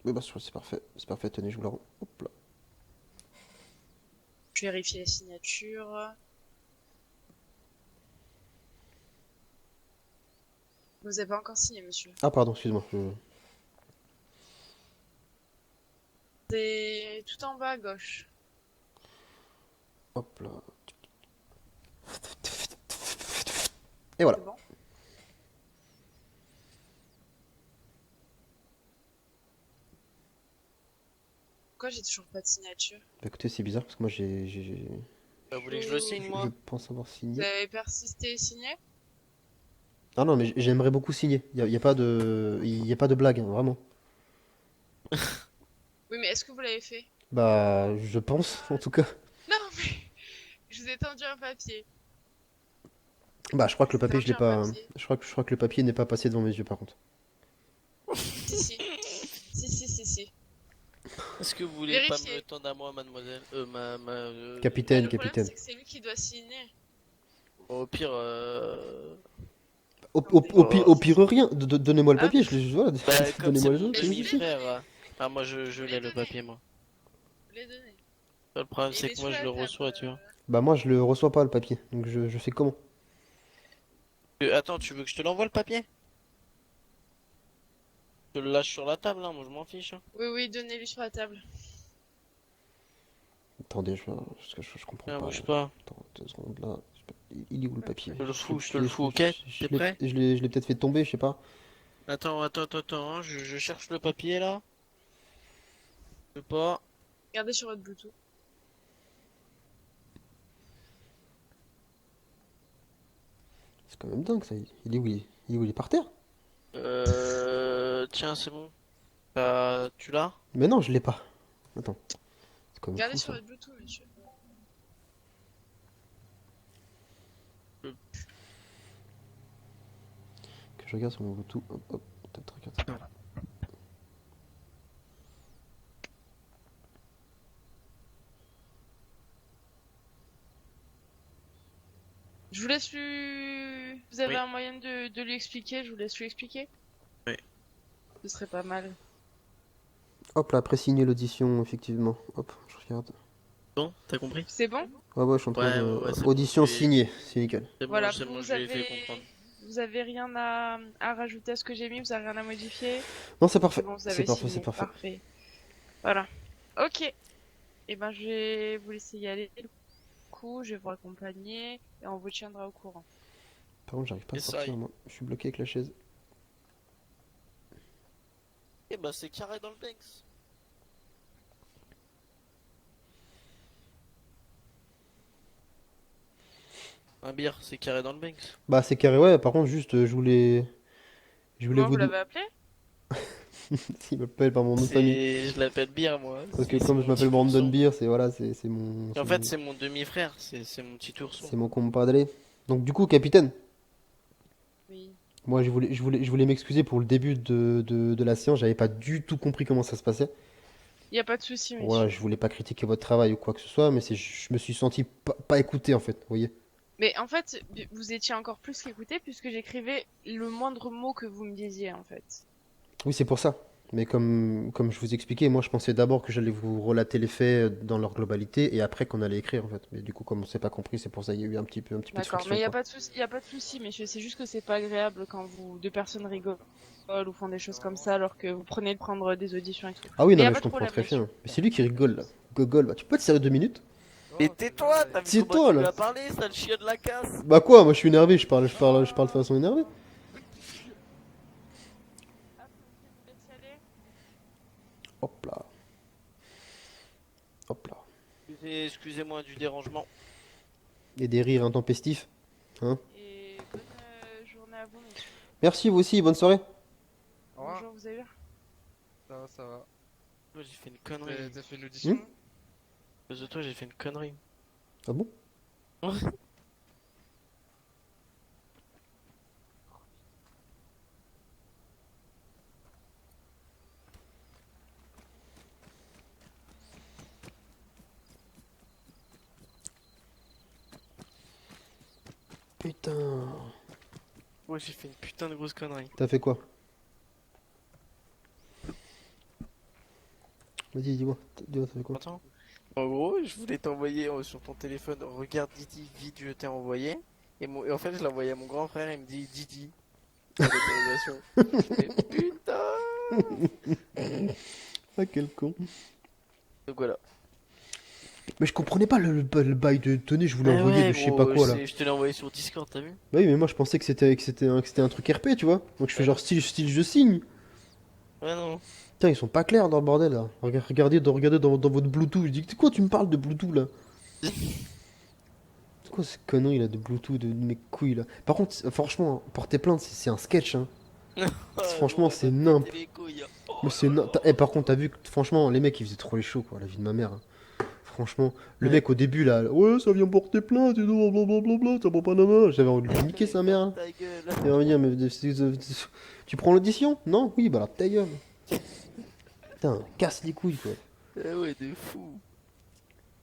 Oui, bah, c'est parfait. C'est parfait, tenez, je vous la rends. Hop là. Je vérifie la signature. Vous avez pas encore signé, monsieur. Ah, pardon, excuse-moi. C'est tout en bas à gauche. Hop là. Et voilà. C'est bon? pourquoi j'ai toujours pas de signature? Bah écoutez, c'est bizarre parce que moi Vous voulez que je le signe, je moi? pense avoir Vous signé. avez persisté et signé? Ah non, mais j'aimerais beaucoup signer. Y a pas y a pas de blague, hein, vraiment. Oui, mais est-ce que vous l'avez fait? Bah, je pense, en tout cas. Non, mais je vous ai tendu un papier. Bah, je crois que le Je vous ai papier, je tendu l'ai un pas. papier. Je crois que le papier n'est pas passé devant mes yeux, par contre. Si, si. Si, si, si, si. Est-ce que vous voulez pas me Vérifiez. le tendre à moi, mademoiselle? Bah, Capitaine, le problème, capitaine. c'est que c'est lui qui doit signer. Au pire, Au pire, rien. Donnez-moi le Ah, papier, voilà. bah, comme c'est Donnez-moi mon le Mais je vous papier. l'ai demi-frère. donné. Ah, moi, je l'ai le papier, moi. Je vous l'ai donné. Le problème, Et c'est il est que moi, sur je la le table. reçois, tu vois. Bah, moi, je le reçois pas, le papier. Donc, je fais comment? Attends, tu veux que je te l'envoie le papier? Je le lâche sur la table, hein, moi, je m'en fiche, hein. Oui, oui, donnez-lui sur la table. Attendez, parce que je comprends Tiens, pas. bouge pas. Attends, 2 secondes là. Il est où le papier? Je te le fous, ok? T'es prêt? Je l'ai peut-être fait tomber, je sais pas. Attends, hein, je cherche le papier, là. Je peux pas. Regardez sur votre Bluetooth. C'est quand même dingue ça. Il est où? Il est par terre? Tiens, c'est bon. Tu l'as? Mais non, je l'ai pas. Attends. C'est quand même Regardez fou sur ça. votre Bluetooth, monsieur. Que je regarde sur mon Bluetooth. Hop, hop. Peut-être regarde. Je vous laisse lui... Vous avez Oui. un moyen de lui expliquer? Je vous laisse lui expliquer? Oui. Ce serait pas mal. Hop là, pré-signer l'audition, effectivement. Hop, je regarde. Bon, t'as compris? C'est bon? Ouais, je suis en train Ouais, de. ouais, c'est bon, Audition j'ai- signée, c'est nickel. C'est bon, Voilà, c'est bon, vous je lui ai fait avez... comprendre. Vous avez rien à rajouter à ce que j'ai mis? Vous avez rien à modifier? Non, c'est C'est parfait. bon, vous C'est avez parfait, signé. c'est parfait. Parfait. Voilà. Ok. Et ben, je vais vous laisser y aller. Du coup, je vais vous accompagner et on vous tiendra au courant. Par contre, j'arrive pas à Et ça, sortir, moi. Je suis bloqué avec la chaise. Eh bah, c'est carré dans le Banks. Un bière, c'est carré dans le Banks. Bah, c'est carré, ouais. Par contre, juste, je voulais. Je voulais Comment vous vous. l'avez appelé? Il m'appelle par mon nom de famille. Je l'appelle bière, moi. Parce que C'est comme mon je m'appelle petit Brandon ourson. Beer, c'est voilà, c'est mon. En fait, c'est mon demi-frère, c'est mon petit ourson. C'est mon compadre. Donc, du coup, capitaine. Oui. Moi, je voulais m'excuser pour le début de la séance. J'avais pas du tout compris comment ça se passait. Y a pas de souci, monsieur. Voilà, je voulais pas critiquer votre travail ou quoi que ce soit, mais je me suis senti pas écouté en fait. Vous voyez? Mais en fait, vous étiez encore plus qu'écouté puisque j'écrivais le moindre mot que vous me disiez, en fait. Oui, c'est pour ça. Mais comme je vous expliquais, moi je pensais d'abord que j'allais vous relater les faits dans leur globalité et après qu'on allait écrire en fait. Mais du coup, comme on s'est pas compris, c'est pour ça qu'il y a eu un petit peu de D'accord, friction, mais y a quoi. pas de souci, y a pas de souci, messieurs. C'est juste que c'est pas agréable quand deux personnes rigolent ou font des choses comme ça alors que vous prenez de prendre des auditions et tout. Ah oui, Mais non, y a mais pas je de comprends problème, très bien. monsieur. Mais c'est lui qui rigole là. Gogol, bah tu peux te sérieux 2 minutes? Mais tais-toi, t'as vu C'est comment toi, tu là. lui as parlé, sale chien de la casse. Bah quoi? Moi je suis énervé, je parle de façon énervée. Ah, je vous laisse y aller. Hop là. Hop là. Excusez-moi du dérangement. Et des rires intempestifs. Hein? Et bonne journée à vous, messieurs. Merci vous aussi, bonne soirée. Au revoir. Bonjour, vous allez bien? Ça va, ça va. Moi, j'ai fait une connerie. T'as fait une audition? À cause de toi, j'ai fait une connerie. Ah bon? Putain. Moi, j'ai fait une putain de grosse connerie. T'as fait quoi? Vas-y, dis-moi, t'as fait quoi? Attends. En gros, je voulais t'envoyer sur ton téléphone, regarde Didi, vite, je t'ai envoyé. Et en fait, je l'ai envoyé à mon grand frère, il me dit Didi. Point d'interrogation. Mais putain! Ah, quel con. Donc voilà. Mais je comprenais pas le bail de tenez, je voulais Ah envoyer ouais, de je sais gros, pas quoi là. je te l'ai envoyé sur Discord, t'as vu? Bah oui, mais moi je pensais que c'était un truc RP, tu vois. Donc je fais genre style je signe. Ouais, non. Putain, ils sont pas clairs dans le bordel là. Regardez dans votre Bluetooth. Je dis, c'est quoi, tu me parles de Bluetooth là? C'est quoi ces conneries là de Bluetooth, de mes couilles là? Par contre, franchement, porter plainte, c'est un sketch, hein. Franchement, c'est nimp. les couilles, hein. Mais c'est par contre, t'as vu que franchement, les mecs ils faisaient trop les shows quoi, la vie de ma mère, hein. Franchement, le Ouais. mec au début là, ouais, ça vient porter plainte et tout, blablabla, ça prend pas la main. J'avais envie de lui niquer sa mère, hein. Ta gueule. J'avais envie de dire, mais tu prends l'audition? Non? Oui, bah alors ta gueule. Putain, casse les couilles quoi. Ah ouais, de fou.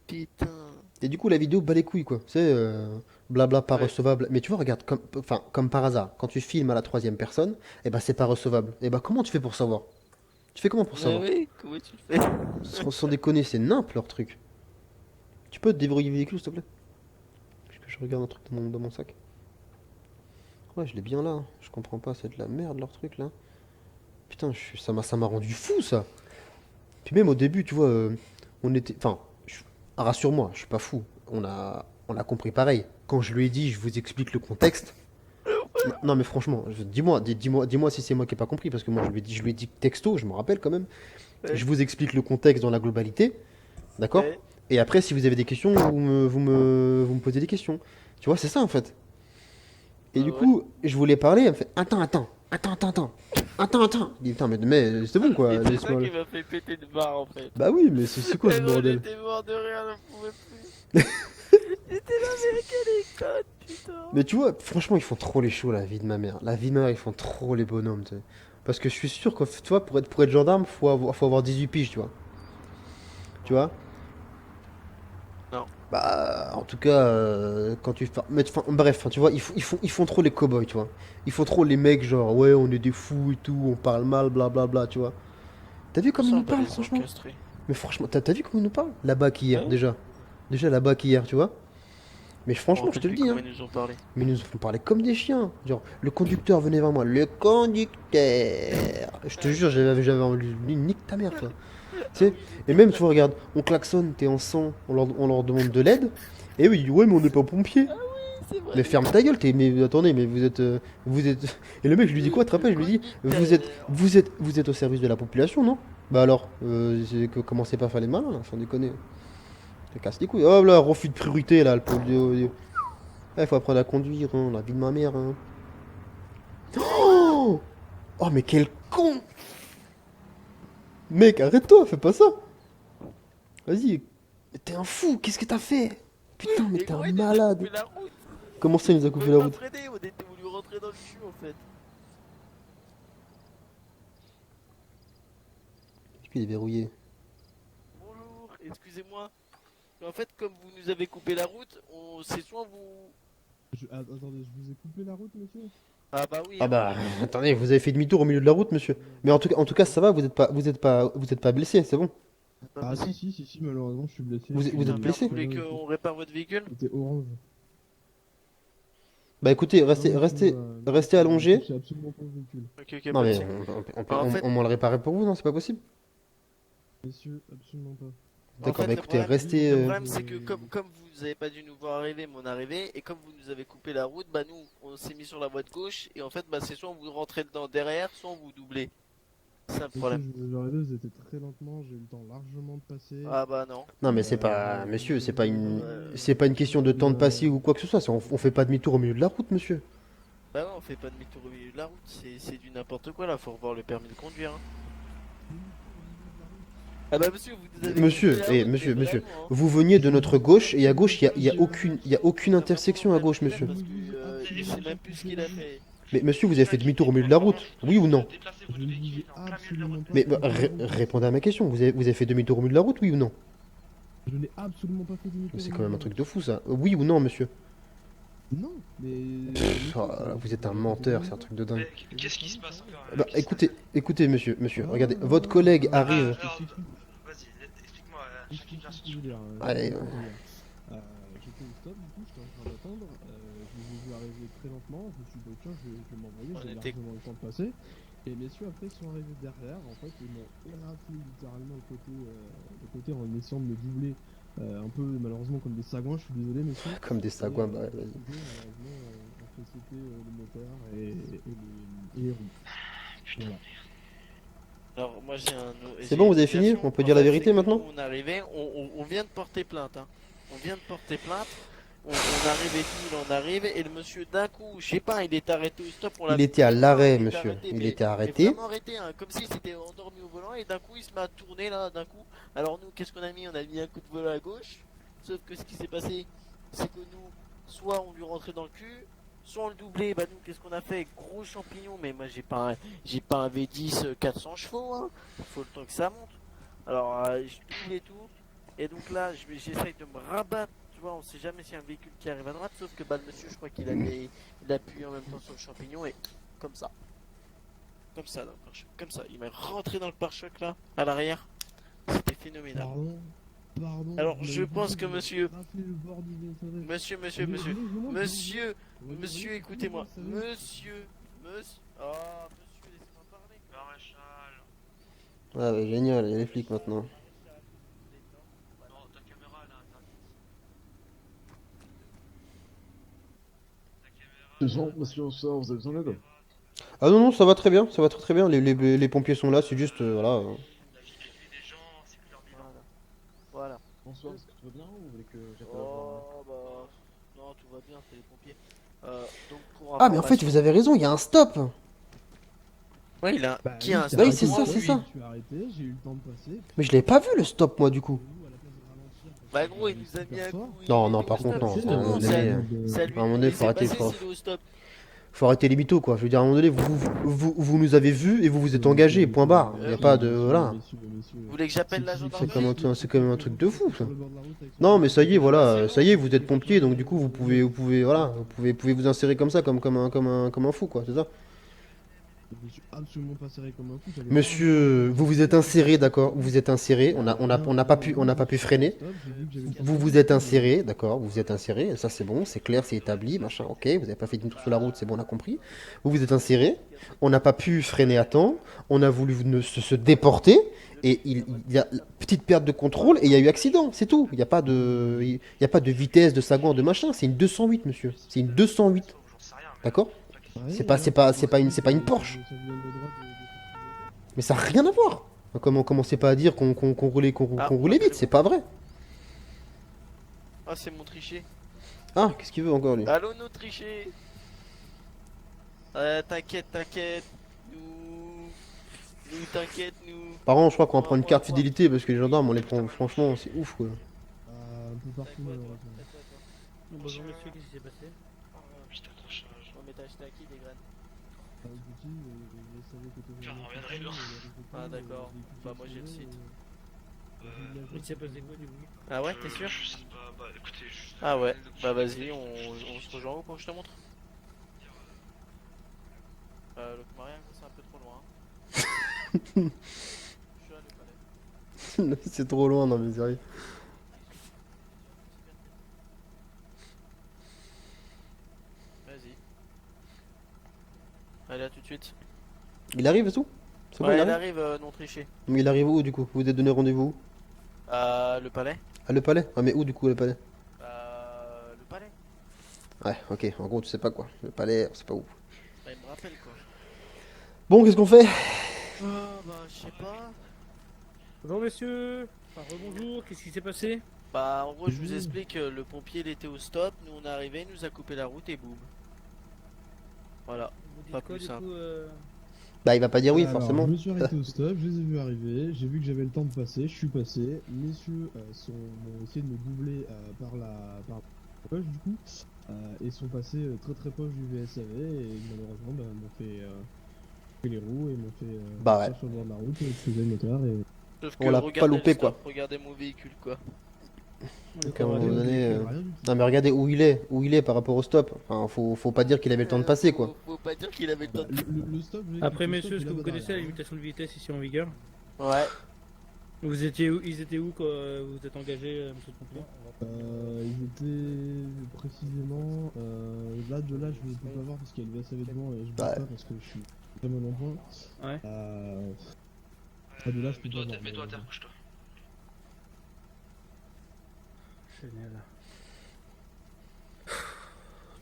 Putain. Et du coup, la vidéo bat les couilles, quoi. C'est blabla pas Ouais. recevable. Mais tu vois, regarde, enfin, comme par hasard, quand tu filmes à la troisième personne, eh ben c'est pas recevable. Eh ben comment tu fais pour savoir? Tu fais comment pour Ah savoir? ouais, comment tu le fais? Sans déconner, c'est nimp leur truc. Tu peux te débrouiller le véhicule, s'il te plaît? Parce que je regarde un truc dans mon sac. Ouais, je l'ai bien là, hein. Je comprends pas, c'est de la merde leur truc là. Putain, ça m'a rendu fou ça. Puis même au début, tu vois, on était. Enfin, rassure-moi, je suis pas fou. On a compris pareil. Quand je lui ai dit, je vous explique le contexte. Non, mais franchement, dis-moi si c'est moi qui ai pas compris, parce que moi je lui ai dit texto, je me rappelle quand même. Ouais. Je vous explique le contexte dans la globalité, d'accord? Ouais. Et après, si vous avez des questions, vous me posez des questions. Tu vois, c'est ça en fait. Et Ah du ouais. coup, je voulais parler, elle me fait attends. Je dis, putain, mais c'est bon quoi, Et c'est ça laisse-moi. qui m'a fait péter de barre en fait. Bah oui, mais c'est quoi ce Et moi bordel? j'étais mort de rire, je pouvais plus. J'étais là, mais quelle est conne, putain. Mais tu vois, franchement, ils font trop les shows, la vie de ma mère. La vie de ma mère, ils font trop les bonhommes, tu sais. Parce que je suis sûr que, tu vois, pour être gendarme, faut avoir 18 piges, tu vois. Tu vois? Non. Bah, en tout cas, quand tu fais. Mais, bref, tu vois, ils font trop les cow-boys, tu vois. Ils font trop les mecs, genre, ouais, on est des fous et tout, on parle mal, blablabla, tu vois. T'as vu comme ils Ça nous va parlent, les franchement? encastrer. Mais franchement, t'as vu comment ils nous parlent? La BAC hier, Ouais. déjà. Déjà, la BAC hier, tu vois. Mais Je me franchement, je rappelle te le plus dis, comment hein. ils nous ont parlé. Mais ils nous font parler comme des chiens. Genre, le conducteur venait vers moi. Le conducteur. Je te jure, j'avais envie de lui nique ta mère, toi. Tu sais, et même, tu vois, regarde, on klaxonne, t'es en sang, on leur demande de l'aide. Et oui, ouais, mais on n'est pas pompier. C'est vrai. Mais ferme ta gueule, mais attendez, mais vous êtes. Et le mec, je lui dis quoi, tu te rappelles? Je lui dis, vous êtes au service de la population, non? Bah alors, commencez pas à faire les malins, là, sans déconner. Ça casse les couilles. Oh là, refus de priorité, là, le pauvre. Il faut apprendre à conduire, hein, la vie de ma mère, hein. Oh, oh, mais quel con! Mec, arrête-toi, fais pas ça! Vas-y, mais t'es un fou, qu'est-ce que t'as fait? Putain, mais Et t'es gros, un il nous a malade! coupé la route. Comment ça, il nous a On coupé pouvait la pas route? freiner, on était voulu rentrer dans le cul en fait. Est-ce qu'il est verrouillé? Bonjour, excusez-moi. Mais en fait, comme vous nous avez coupé la route, c'est soit vous. Attendez, je vous ai coupé la route, monsieur? Ah bah oui, Ah hein. bah, attendez, vous avez fait demi-tour au milieu de la route, monsieur. Mais en tout cas, ça va, vous êtes pas blessé, c'est bon. Pas Ah possible. si, malheureusement, je suis blessé. Vous je êtes suis- Putain, merde, blessé? vous voulez qu'on répare votre véhicule? C'était orange. Bah écoutez, Non, restez, monsieur, restez, restez allongé. touchez absolument pas au véhicule. Ok, ok, Non pas de mais soucis. on, En fait- on m'en le réparait pour vous, non? C'est pas possible? Messieurs, absolument pas. D'accord, En fait, bah le écoutez, problème, restez. le problème, c'est que comme vous avez pas dû nous voir arriver, mais on est arrivé, et comme vous nous avez coupé la route, bah nous, on s'est mis sur la voie de gauche, et en fait, bah c'est soit on vous rentrez dedans derrière, soit on vous doublez. C'est un Monsieur, problème. je vous aurais dit, vous étiez très lentement, j'ai eu le temps largement de passer. Ah bah non. Non mais c'est pas, monsieur, c'est pas une, Euh, c'est pas une question de temps de passer ou quoi que ce soit. On fait pas demi-tour au milieu de la route, monsieur. Bah non, on fait pas demi-tour au milieu de la route, c'est du n'importe quoi là, faut revoir le permis de conduire. Hein. Ah bah monsieur, vous nous avez Monsieur, coupé la route, monsieur, mais monsieur, vraiment, hein. vous veniez de notre gauche et à gauche, il y a aucune intersection à gauche, monsieur. Parce que je sais même plus ce qu'il a fait. Mais monsieur, vous avez fait demi-tour au milieu de la route, oui ou non? Je ne vous ai absolument pas Mais fait bah, demi-tour. répondez à ma question. Vous avez fait demi-tour au milieu de la route, oui ou non? Je n'ai absolument pas fait demi-tour. Mais c'est au quand même un milieu truc de de fou ça. Oui ou non, monsieur? la route. Non, mais. Pff, oh là là, vous êtes un menteur, c'est un truc de dingue. Qu'est-ce qui se passe encore Bah écoutez, monsieur, Ah, regardez, votre collègue ah, arrive. alors, vas-y, explique-moi, chacune bien ce que tu veux. Allez, J'étais au stop, du coup, j'étais en train d'attendre. Je les ai vus arriver très lentement. Je me suis dit, tiens, je vais m'envoyer, On j'ai était- largement eu le temps de passer. Et messieurs, après, ils sont arrivés derrière. En fait, ils m'ont éraflé littéralement le côté en essayant de me doubler. Un peu, malheureusement, comme des sagouins. Je suis désolé, messieurs. Comme des sagouins, bah vas-y. Malheureusement, on fait sauter le moteur et les roues. Voilà. Alors moi C'est j'ai bon, une vous avez fini? version. On peut En dire la fait, vérité c'est que maintenant? nous, on arrivait, on vient de porter plainte, hein. On vient de porter plainte. On arrive et tout, il en arrive et le monsieur d'un coup, je sais pas, il est arrêté au stop, on l'a Il vu était à plein de fois, l'arrêt, il était monsieur. arrêté, Il était mais arrêté. vraiment arrêté, hein, comme s'il s'était endormi au volant et d'un coup il se met à tourner là, d'un coup. Alors nous, qu'est-ce qu'on a mis? On a mis un coup de volant à gauche, sauf que ce qui s'est passé, c'est que nous, soit on lui rentrait dans le cul, soit on le doublait. Bah nous, qu'est-ce qu'on a fait? Gros champignon, mais moi j'ai pas un V10 400 chevaux, hein. Il faut le temps que ça monte. Alors je double et tout, et donc là j'essaye de me rabattre. Tu vois, on sait jamais si un véhicule qui arrive à droite, sauf que bah, le monsieur, je crois il appuie en même temps sur le champignon et comme ça. Comme ça, dans le pare-choc. Comme ça. Il m'a rentré dans le pare-choc là, à l'arrière. C'était phénoménal. Pardon. Alors, vous je m'avez pense dit que vous monsieur- avez raflé le bord du VSAV. Monsieur, monsieur, écoutez-moi. Monsieur, ah, monsieur, laissez-moi parler. Maréchal. Ah ouais, génial, il y a les flics maintenant. Non, ta caméra elle est interdite. Ta caméra. Monsieur, on sort, vous avez besoin d'aide? Ah non, non, ça va très bien, ça va très très bien. Les pompiers sont là, c'est juste, voilà. La vie privée des gens, c'est plus leur bilan. Voilà. Bonsoir, est-ce que tout va bien ou vous voulez que j'appelle Oh, bah. Non, tout va bien, c'est les pompiers. Donc, pour Ah, mais en fait, information- vous avez raison, il y a un stop. Ouais, il a. Bah, Qui a un Bah stop oui, c'est moi ça, ou c'est lui ça. Je suis arrêté, j'ai eu le temps de passer. Mais je l'avais pas vu le stop, moi, du coup. Bah, gros, il nous a mis un coup. Non, il non, est par au contre, stop, non, justement, à un moment ça- donné, ça lui à un moment donné, laissait faut arrêter, passer faut- s'il est au stop. Faut arrêter les mythos, quoi. Je veux dire, à un moment donné, vous nous avez vus et vous vous êtes engagés, point barre. Il n'y a pas de. Voilà. Vous voulez que j'appelle la gendarmerie? C'est quand même un truc de fou, ça. Non, mais ça y est, voilà, ça y est, vous êtes pompier, donc du coup, voilà, pouvez vous insérer comme ça, comme un fou, quoi, c'est ça. Je suis absolument pas serré comme un fou. j'avais Monsieur, vous vous êtes inséré, d'accord, vous vous êtes inséré, on n'a pas pu freiner. Vous vous êtes inséré, d'accord, vous vous êtes inséré, ça c'est bon, c'est clair, c'est établi, machin, ok, vous n'avez pas fait une tour sur la route, c'est bon, on a compris. Vous vous êtes inséré, on n'a pas pu freiner à temps, on a voulu se déporter, et il y a petite perte de contrôle, et il y a eu accident, c'est tout. Il n'y a pas de vitesse, de sagan, de machin, c'est une 208, monsieur, c'est une 208, J'en sais rien. d'accord? C'est pas une Porsche. Mais ça n'a rien à voir. Commencez pas à dire qu'on roulait vite, c'est pas vrai. Ah, c'est mon tricher. Ah, qu'est-ce qu'il veut encore lui? Allô, nos trichés. T'inquiète. Nous, t'inquiète, nous. Par contre, je crois qu'on va prendre une carte fidélité parce que les gendarmes, on les prend, franchement, c'est ouf quoi. Un peu partout malheureusement. Bonjour monsieur, qu'est-ce qui s'est passé? Putain, accrochage. Oh, mais t'as acheté à qui des graines? Tiens, on revient d'ailleurs. Ah, d'accord. Bah, moi, j'ai le site. Mais il s'est passé quoi du coup? Ah ouais, t'es sûr? Je sais pas, bah écoutez, Ah ouais, bah vas-y, on se rejoint où pour que je te montre? Le Maria, c'est un peu trop loin. Je suis à Le Palais. C'est trop loin, non mais sérieux. Vas-y. Allez, à tout de suite. Il arrive et tout? C'est bon, Ouais, il il arrive? arrive non triché. Mais il arrive où du coup? Vous vous êtes donné rendez-vous où? Le Palais? À Le Palais? Ah mais où du coup le Palais? Le Palais? Ouais, ok, en gros tu sais pas quoi. Le Palais, on sait pas où. Bah, il me rappelle quoi. Bon, qu'est-ce qu'on fait? Bah, je sais pas. Bonjour messieurs. Enfin, rebonjour, qu'est-ce qui s'est passé? Bah, en gros, je vous explique, le pompier il était au stop, nous on est arrivé, il nous a coupé la route et boum. Voilà. Vous dites Pas quoi plus du simple. coup Bah il va pas dire oui, Alors, forcément. Je me suis arrêté au stop, je les ai vus arriver, j'ai vu que j'avais le temps de passer, je suis passé. Messieurs ont essayé de me doubler par la poche du coup, et sont passés très très proche du VSAV et malheureusement bah, m'ont fait les roues et m'ont fait Bah partir ouais. sur le bord de la route et exploser le moteur et Sauf On l'a pas regardez loupé, le stop, quoi. Regardez mon véhicule quoi. Donc à un moment donné, rien du tout. non mais regardez où il est par rapport au stop. Enfin, faut pas dire qu'il avait le temps de passer quoi. Faut pas dire qu'il avait le temps Bah, de... le stop, Après le messieurs, stop, est-ce que il est vous là-bas connaissez la derrière, limitation de vitesse ici en vigueur? Ouais. Vous étiez où, ils étaient où quand vous êtes engagé, monsieur le pompier? Ils étaient précisément là je ne peux pas voir parce qu'il y a le VSAV devant et je vois Ouais. pas parce que je suis vraiment en point. Ouais. De là je peux Mets-toi pas voir. mets-toi à terre, couche-toi. Génial.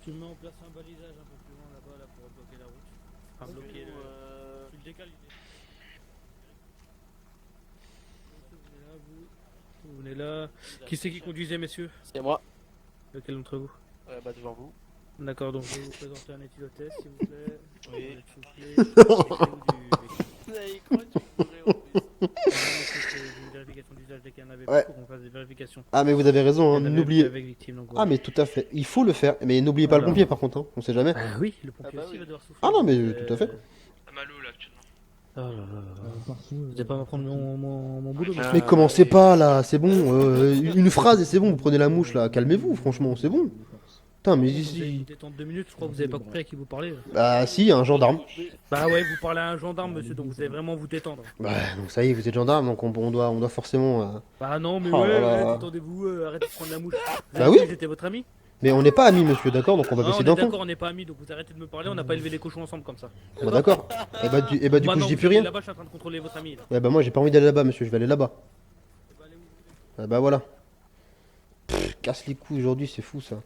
Tu mets en place un balisage un peu plus loin là-bas là, pour bloquer la route. Enfin bloquer le... Tu le décales. Vous venez là. Qui c'est qui conduisait, messieurs? C'est moi. Lequel d'entre vous? Bah devant vous. D'accord, donc je vais vous présenter un éthylotest, s'il vous plaît. Oui. S'il vous plaît. Vous avez quoi tu pourrais en plus. C'est une vérification d'usage dès qu'il y en avait Ouais. pour qu'on fasse des vérifications. Ah, mais vous avez raison, Il hein, y en avait n'oubliez. avec victime, donc Ah, voilà. mais tout à fait. Il faut le faire. Mais n'oubliez pas le Alors. pompier, par contre, hein. On sait jamais. Ah oui, le pompier Ah bah aussi oui. va devoir souffler. Ah non, mais donc, tout à fait. T'as mal où là actuellement? Oh là là là là. Perso, Vous n'allez pas me prendre mon boulot, Ah. Mais commencez pas là, c'est bon. Une phrase et c'est bon, vous prenez la mouche là. Calmez-vous, franchement, c'est bon. Putain, mais Vous allez ici. vous détendre 2 minutes, je crois que vous avez pas compris à qui vous parlez. Bah, si, un gendarme. Bah ouais, vous parlez à un gendarme, monsieur, donc vous allez vraiment vous détendre. Bah, donc ça y est, vous êtes gendarme, donc on doit forcément. Bah non, mais Oh ouais, là là. ouais, détendez-vous, arrêtez de prendre la mouche. Vous Bah avez oui. dit que j'étais votre ami? Mais on n'est pas amis, monsieur, d'accord? Donc on va Non, on baisser est d'un ton. d'accord, on n'est pas amis, donc vous arrêtez de me parler, on n'a pas élevé les cochons ensemble comme ça. Bah, d'accord. Et bah, du coup, Maintenant, je dis vous plus allez rien. Là-bas, je suis en train de contrôler votre ami. Là. Ouais, bah, moi, j'ai pas envie d'aller là-bas, monsieur, je vais aller là-bas. Ah, bah, voilà. Casse les couilles aujourd'hui, c'est fou ça.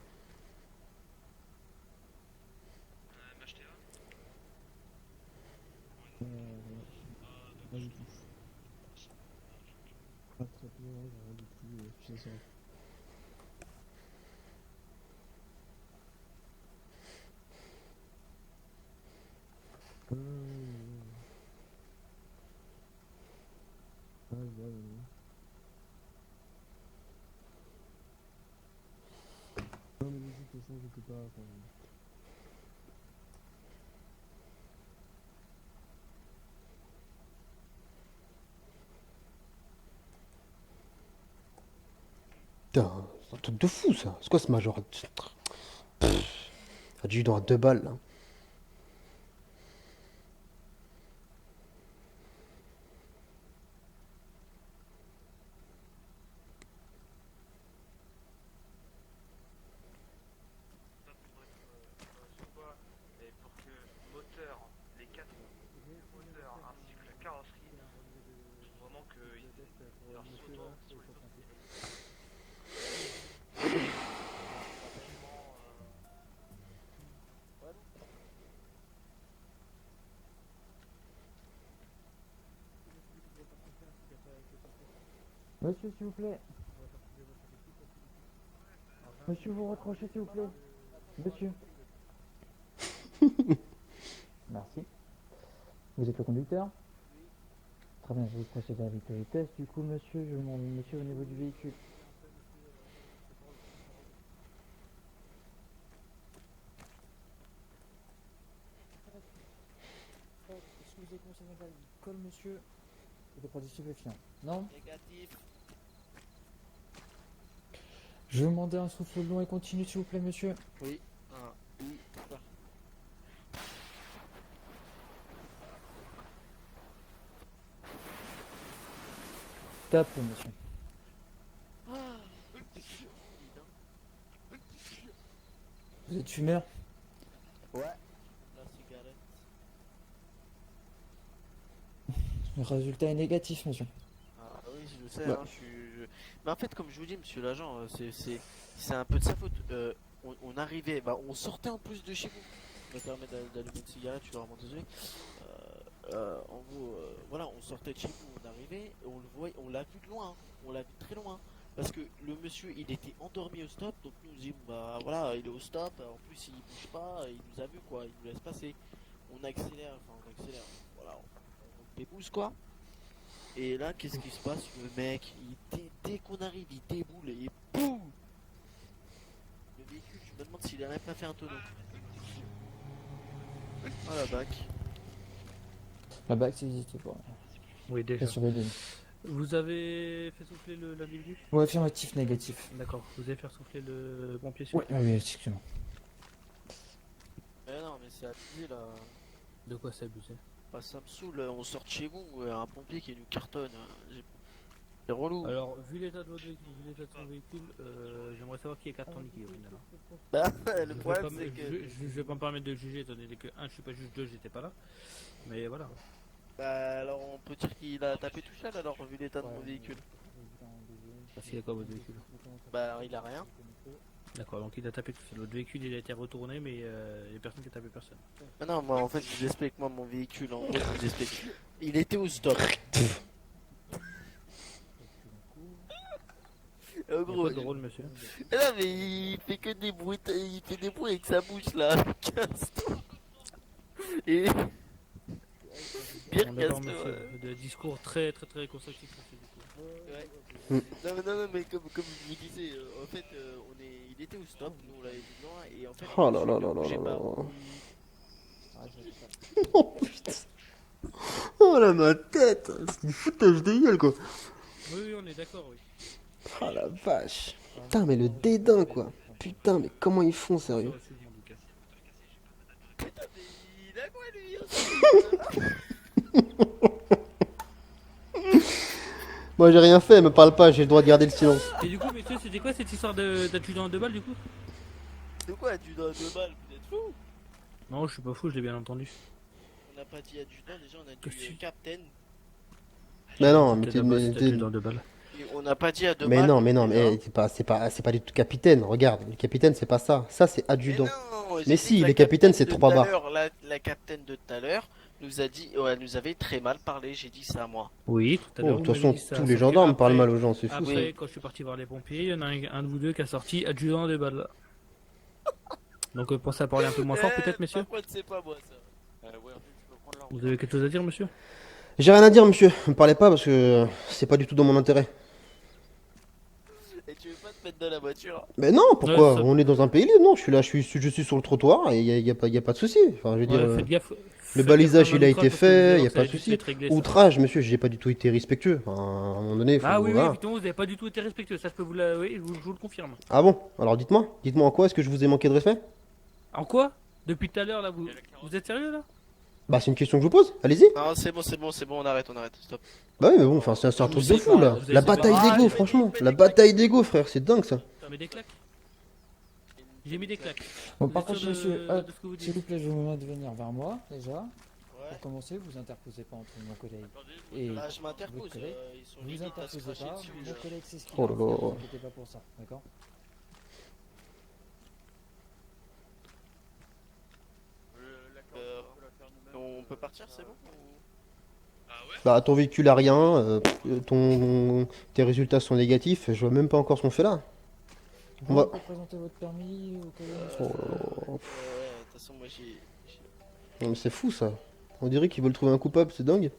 MHTA? Pas du tout. Pas de traitement, rien du tout. Puis ça sert. Ouais, ouais, ouais. Non, mais de toute façon, j'étais pas. Enfin, Putain, c'est un truc de fou ça. C'est quoi ce major? Adjudant à 2 balles là. Ça pour être sur quoi? Et pour que le moteur, les 4 moteurs ainsi que la carrosserie, je trouve vraiment qu'ils leur sautent sur les autres. Monsieur, s'il vous plaît. Monsieur, vous raccrochez, s'il vous plaît. Monsieur. Merci. Vous êtes le conducteur? Très bien, je vais procéder avec le test. Du coup, monsieur, je vous demande, monsieur, au niveau du véhicule. Est-ce que vous avez commencé à l'alcool, monsieur? Et des produits stupéfiants? Non? Négatif. Je vais vous demander un souffle long et continu, s'il vous plaît, monsieur. Oui. Tape, monsieur. Vous êtes fumeur? Ouais. La cigarette. Le résultat est négatif, monsieur. Ah oui, je le sais, Bah. hein, Mais en fait, comme je vous dis, monsieur l'agent, c'est un peu de sa faute. On arrivait, bah, on sortait en plus de chez vous. Je me permets d'allumer une cigarette, je suis vraiment désolé. En gros, voilà, on sortait de chez vous, on arrivait, on le voyait, on l'a vu de loin, on l'a vu de très loin. Parce que le monsieur, il était endormi au stop, donc nous on dit, bah voilà, il est au stop, en plus il bouge pas, il nous a vu quoi, il nous laisse passer. On accélère, voilà, on débouche quoi. Et là, qu'est-ce qui se passe? Le mec, dès qu'on arrive, il déboule et boum! Le véhicule, je me demande s'il a même pas fait un tonneau. Ah la bac. La bague, c'est existé pour. Oui, déjà. Sur les lignes. Vous avez fait souffler l'individu? Ouais, affirmatif, négatif. D'accord. Vous allez faire souffler le pompier sur Ouais, oui, excusez-moi. Mais non, mais c'est abusé là. De quoi c'est abusé? Bah, ça me saoule, on sort de chez vous, un pompier qui nous cartonne. C'est relou. Alors, vu l'état de votre véhicule, vu l'état de son véhicule, j'aimerais savoir qui est carton liquide au final. Bah, Je le vais problème pas c'est me- que. je vais pas me permettre de juger, étant donné que 1, je suis pas juge, 2, j'étais pas là. Mais voilà. Bah, alors on peut dire qu'il a tapé tout seul alors, vu l'état de mon véhicule. Parce qu'il a quoi votre véhicule? Bah, il a rien. D'accord, donc il a tapé tout seul. Votre véhicule il a été retourné, mais il y a personne qui a tapé personne. Ah non, moi en fait, je vous explique, moi mon véhicule, en gros, je vous explique. Il était au stop. En Il y a gros, pas de rôle, monsieur. non, mais il fait que des bruits, il fait des bruits avec sa bouche là. Casse-toi. Et Pierre, Bon, d'accord, casse-toi. monsieur. Des discours très très très constructifs, monsieur, du coup. Ouais. Mm. Non, mais comme je vous disais, en fait, il était au stop, nous on l'avait dit non, et en fait, Oh le là là monsieur là ne là bougeait là pas. là. Oh putain. Oh là ma tête. C'est du foutage de gueule quoi. Oui, oui, on est d'accord, oui. Oh la vache. Putain mais le dédain quoi. Putain mais comment ils font sérieux. Sur le suivi, Lucas. Putain, mais il a quoi lui hein, Moi j'ai rien fait, me parle pas, j'ai le droit de garder le silence. Et du coup, messieurs, c'était quoi cette histoire d'adjudant à 2 balles, du coup? De quoi, adjudant à 2 balles, vous êtes fous? Non, je suis pas fou, je l'ai bien entendu. On n'a pas dit adjudant, déjà on a Que dit si. captain. Mais non, mais C'était t'es. là-bas, Mais, c'était adjudant à 2 balles. Et on n'a pas dit à 2 mais balles. non, mais non, hein. mais c'est pas du tout capitaine, regarde. Le capitaine c'est pas ça. Ça c'est Mais adjudant. non, j'ai Mais dit si, que la les capitaines, capitaine c'est de 3 tout à barres. l'heure, La capitaine de tout à l'heure nous a dit, elle nous avait très mal parlé, j'ai dit ça à moi. Oui, tout à Oh, l'heure. de vous toute façon, m'avez dit ça, tous sauf les que gendarmes parlent après- mal aux gens, c'est fou. Après, Oui. quand je suis parti voir les pompiers, il y en a un de vous deux qui a sorti adjudant à 2 balles. Donc pensez à parler un peu moins fort, peut-être, messieurs? Par contre, c'est pas moi ça. Vous avez quelque chose à dire, monsieur? J'ai rien à dire, monsieur. Me parlez pas parce que c'est pas du tout dans mon intérêt. Et tu veux pas te mettre dans la voiture? Mais non, pourquoi? Ouais, ça- On est dans un pays libre, non? Je suis là, je suis sur le trottoir et y a pas de souci. Enfin, je veux dire, Ouais, faites gaffe. le Faites balisage gaffe à il a un été outrage, parce que fait, vous y a allez pas de voir, ça souci. va être réglé, ça. Outrage, monsieur, j'ai pas du tout été respectueux. Enfin, à un moment donné, faut. Ah oui, oui, voilà. effectivement, vous n'avez pas du tout été respectueux, ça je peux vous la... oui, je vous le confirme. Ah bon? Alors dites-moi en quoi est-ce que je vous ai manqué de respect? En quoi? Depuis tout à l'heure, là, vous êtes sérieux, là? Bah, c'est une question que je vous pose, allez-y. Non, c'est bon, on arrête, stop. Bah oui, mais bon, enfin, c'est un truc de savez fou pas, là. vous avez La savez bataille pas. d'ego, franchement. La bataille d'ego, frère, c'est dingue ça. T'as mis des claques? J'ai mis des claques. Bon, Vous par êtes contre, sûr de- monsieur, de ce que vous dites? s'il vous plaît, je vous demande de venir vers moi, déjà. Ouais. Pour commencer, vous interposez pas entre mon collègue et Bah, je m'interpose, votre collègue. ils sont Vous limite à se interposez cracher pas, dessus. mon là. collègue c'est ce qu'il Oh va là faire, là. ne vous inquiétez pas pour ça, d'accord? On peut partir, c'est bon? Bah, ton véhicule a rien, tes résultats sont négatifs, je vois même pas encore ce qu'on fait là. On Vous va- pouvez présenter votre permis au cas Oh où. là là. De toute façon, moi j'ai. Non, mais c'est fou ça. On dirait qu'ils veulent trouver un coupable, c'est dingue.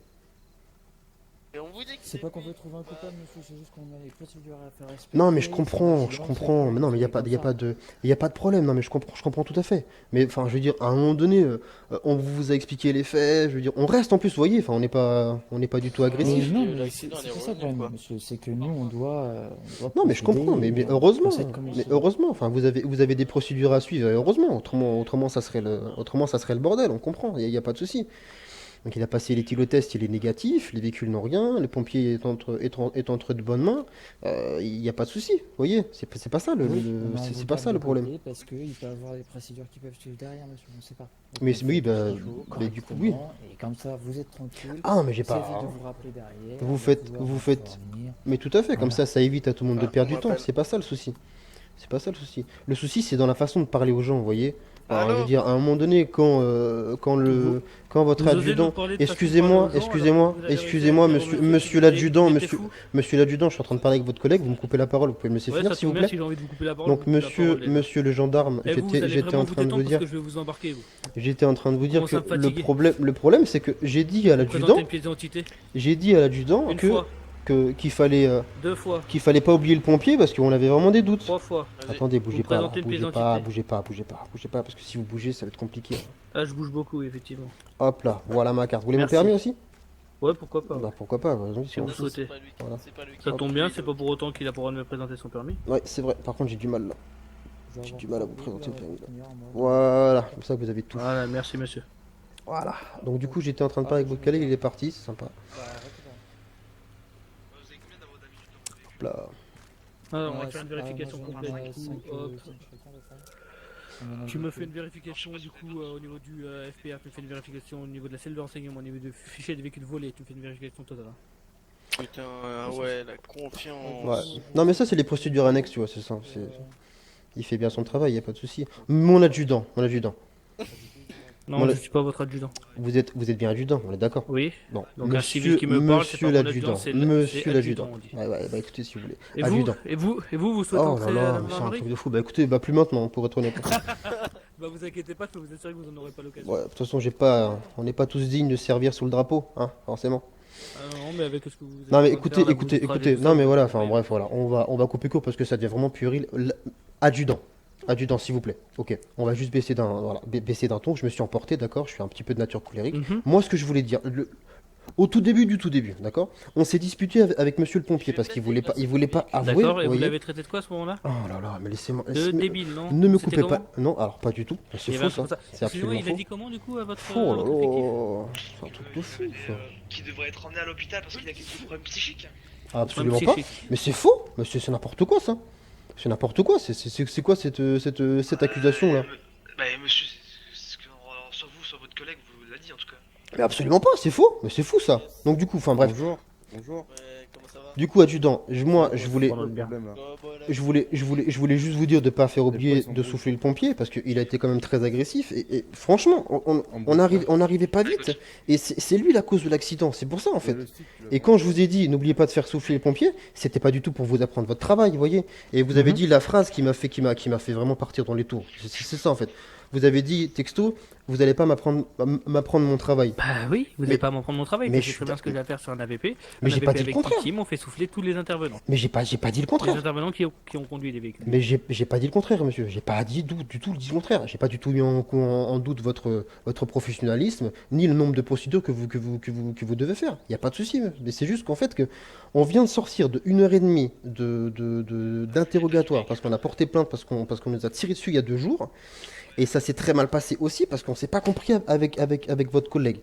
Et on vous dit que C'est pas qu'on lui. veut trouver un coupable, monsieur, c'est juste qu'on a les procédures à faire respecter. Non, mais je faut comprends, pas je se comprends. Mais non, mais il y a pas de problème. Non, mais je comprends tout à fait. Mais enfin, je veux dire, à un moment donné, on vous a expliqué les faits. Je veux dire, on reste en plus, vous voyez. Enfin, on n'est pas du tout Mais agressif. non, Le- mais l'accident, c'est il est pas ça le revenu, problème, quoi. monsieur, c'est que nous, on doit Non, mais je comprends. Mais procéder, heureusement, dans cette mais commission. heureusement. Enfin, vous avez des procédures à suivre. Et heureusement. Autrement, ça serait le bordel. On comprend. Il y a pas de souci. Donc il a passé l'éthylotest, il est négatif, les véhicules n'ont rien, le pompier est entre de bonnes mains, il n'y a pas de souci, vous voyez, c'est pas ça Oui, mais on c'est vous pas garde ça le de problème. côté parce qu'il peut y avoir des procédures qui peuvent suivre derrière, monsieur, on ne sait pas. Mais Donc, oui, faites bah, ce qu'il faut, mais du coup, oui. correctement, et comme ça, vous êtes tranquille. Ah mais j'ai Ça évite pas... de vous rappeler derrière. Vous de faites- pouvoir vous vous faites- faire venir. Mais tout à fait, comme Voilà. ça évite à tout le monde de Ah, perdre on du temps, m'appelle. c'est pas ça le souci. C'est pas ça le souci. Le souci c'est dans la façon de parler aux gens, vous voyez. Alors, Allô je veux dire, à un moment donné, quand votre Vous osez nous adjudant... parler de façon Excusez-moi, parler aux gens, alors que vous avez excusez-moi, réussi à dire, monsieur l'adjudant, vous étiez fou. monsieur l'adjudant, je suis en train de parler avec votre collègue, vous me coupez la parole, vous pouvez me laisser Ouais, finir ça s'il vous tombe bien, plaît. si j'ai envie de vous couper la parole. Donc je vous coupe la parole, les gars. monsieur le gendarme, Et vous allez j'étais vraiment en vous train de vous détendre dire, parce que je vais vous embarquer, vous. j'étais en train de vous dire commence que à me fatiguer. le problème c'est que j'ai dit à Vous présentez l'adjudant, une pièce d'identité. que Une fois, qu'il fallait 2 fois, qu'il fallait pas oublier le pompier parce qu'on avait vraiment des doutes. 3 fois. Attendez, bougez pas, présentez une pièce bougez pas, d'identité. bougez pas parce que si vous bougez, ça va être compliqué. Ah, je bouge beaucoup, effectivement. Hop là, voilà ma carte. Vous voulez mon Merci. permis aussi? Ouais, pourquoi pas. Bah pourquoi pas, vas-y, Si vous le C'est souhaitez. pas lui qui- Voilà. c'est pas lui qui Ça a tombe tué bien, le- c'est pas pour autant qu'il a pour de me présenter son permis. Ouais, c'est vrai. Par contre, j'ai du mal là. Je vais J'ai avoir du mal à pas vous de présenter le douleur, permis, là. moi. Voilà, comme ça vous avez tout. Voilà, merci monsieur. Voilà. Donc du coup, j'étais en train de parler avec votre collègue, il est parti, c'est sympa. Bah, arrêtez pas. Vous avez combien d'avant d'habitude dans votre Hop là. Ah, on Ouais, va faire une c'est- vérification moi, j'en ai complète du cinq, coup. Hop. cinq chacun, des fois. On en a Tu me beaucoup. fais une vérification du coup au niveau du FPA, tu me fais une vérification au niveau de la cellule de renseignement, au niveau du fichier des véhicules volés, tu me fais une vérification totale. Hein. Putain, ouais, la confiance. Ouais. Non mais ça c'est les procédures annexes, tu vois, c'est ça. Il fait bien son travail, y a pas de souci. Mon adjudant. Non, Moi, je suis pas votre adjudant. vous êtes bien adjudant, on est d'accord? Oui. Bon, Donc un civil qui me parle, c'est pas monsieur mon adjudant, l'adjudant, c'est monsieur adjudant, l'adjudant. on dit. Ouais, ouais, bah écoutez, si vous voulez. Et vous, Adjudant. vous souhaitez Oh là entrer à là, la mais c'est un gendarmerie? truc de fou. Bah écoutez, bah plus maintenant, pour être honnête. Bah vous inquiétez pas, je peux vous assurer que vous en aurez pas l'occasion. Ouais, de toute façon, on n'est pas tous dignes de servir sous le drapeau, hein, forcément. Ah non, mais avec ce que vous êtes Non en mais train de écoutez, faire, là, écoutez, vous écoutez. tout Non ça, mais vous voilà, êtes enfin pas bref, voilà, on va couper court parce que ça devient vraiment puéril. Adjudant, adjudant, s'il vous plaît. Ok, on va juste baisser baisser d'un ton. Je me suis emporté, d'accord. Je suis un petit peu de nature colérique. Mhm. Moi, ce que je voulais dire, au tout début du tout début, d'accord. On s'est disputé avec Monsieur le pompier parce qu'il voulait pas avouer. D'accord, et vous vous voyez. l'avez traité de quoi à ce moment-là? Oh là là, mais laissez-moi. De débile, non? Ne me C'était coupez pas. comment? Non, alors pas du tout. C'est Il y faux avait un ça. truc comme ça. C'est Excusez-moi, absolument il a faux. dit comment du coup à votre, Oh là votre effectif? là, c'est un truc de fou ça. Qui devrait être emmené à l'hôpital parce qu'il a quelques problèmes psychiques. Absolument Un pas. psychique. Mais c'est faux. Monsieur, c'est n'importe quoi ça. C'est n'importe quoi. C'est quoi cette accusation là? Bah, monsieur, c'est ce que soit vous, soit votre collègue vous l'a dit en tout cas. Mais absolument pas. C'est faux. Mais c'est fou ça. Donc du coup, enfin bref. Bonjour, bonjour. Ouais, comment ça va? Du coup, adjudant, moi, je voulais, Pendant le bien. Problème, là. je voulais juste vous dire de pas faire oublier ils sont de bons. souffler le pompier parce qu'il a été quand même très agressif et franchement, En on n'arrivait pas vite et c'est lui la cause de l'accident. C'est pour ça en fait. Et quand je vous ai dit, n'oubliez pas de faire souffler les pompiers, c'était pas du tout pour vous apprendre votre travail, vous voyez. Et vous avez dit la phrase qui m'a fait vraiment partir dans les tours. C'est ça en fait. Vous avez dit texto, vous allez pas m'apprendre mon travail. Bah oui, vous Mais- n'allez pas m'en prendre mon travail. mais Mais je je sais suis très bien ce que j'ai à faire sur un AVP. Mais j'ai Un pas AVP dit le avec contraire. Team, on fait souffler tous les intervenants. Mais j'ai pas dit le Les contraire. intervenants qui ont conduit des véhicules. Mais j'ai pas dit le contraire, monsieur. J'ai pas dit du tout le contraire. J'ai pas du tout mis en doute votre professionnalisme, ni le nombre de procédures que vous devez faire. Il n'y a pas de souci. Mais c'est juste qu'en fait, on vient de sortir de 1 heure et demie d'interrogatoire parce qu'on a porté plainte, parce qu'on nous a tiré dessus il y a 2 jours. Et ça s'est très mal passé aussi parce qu'on s'est pas compris avec votre collègue.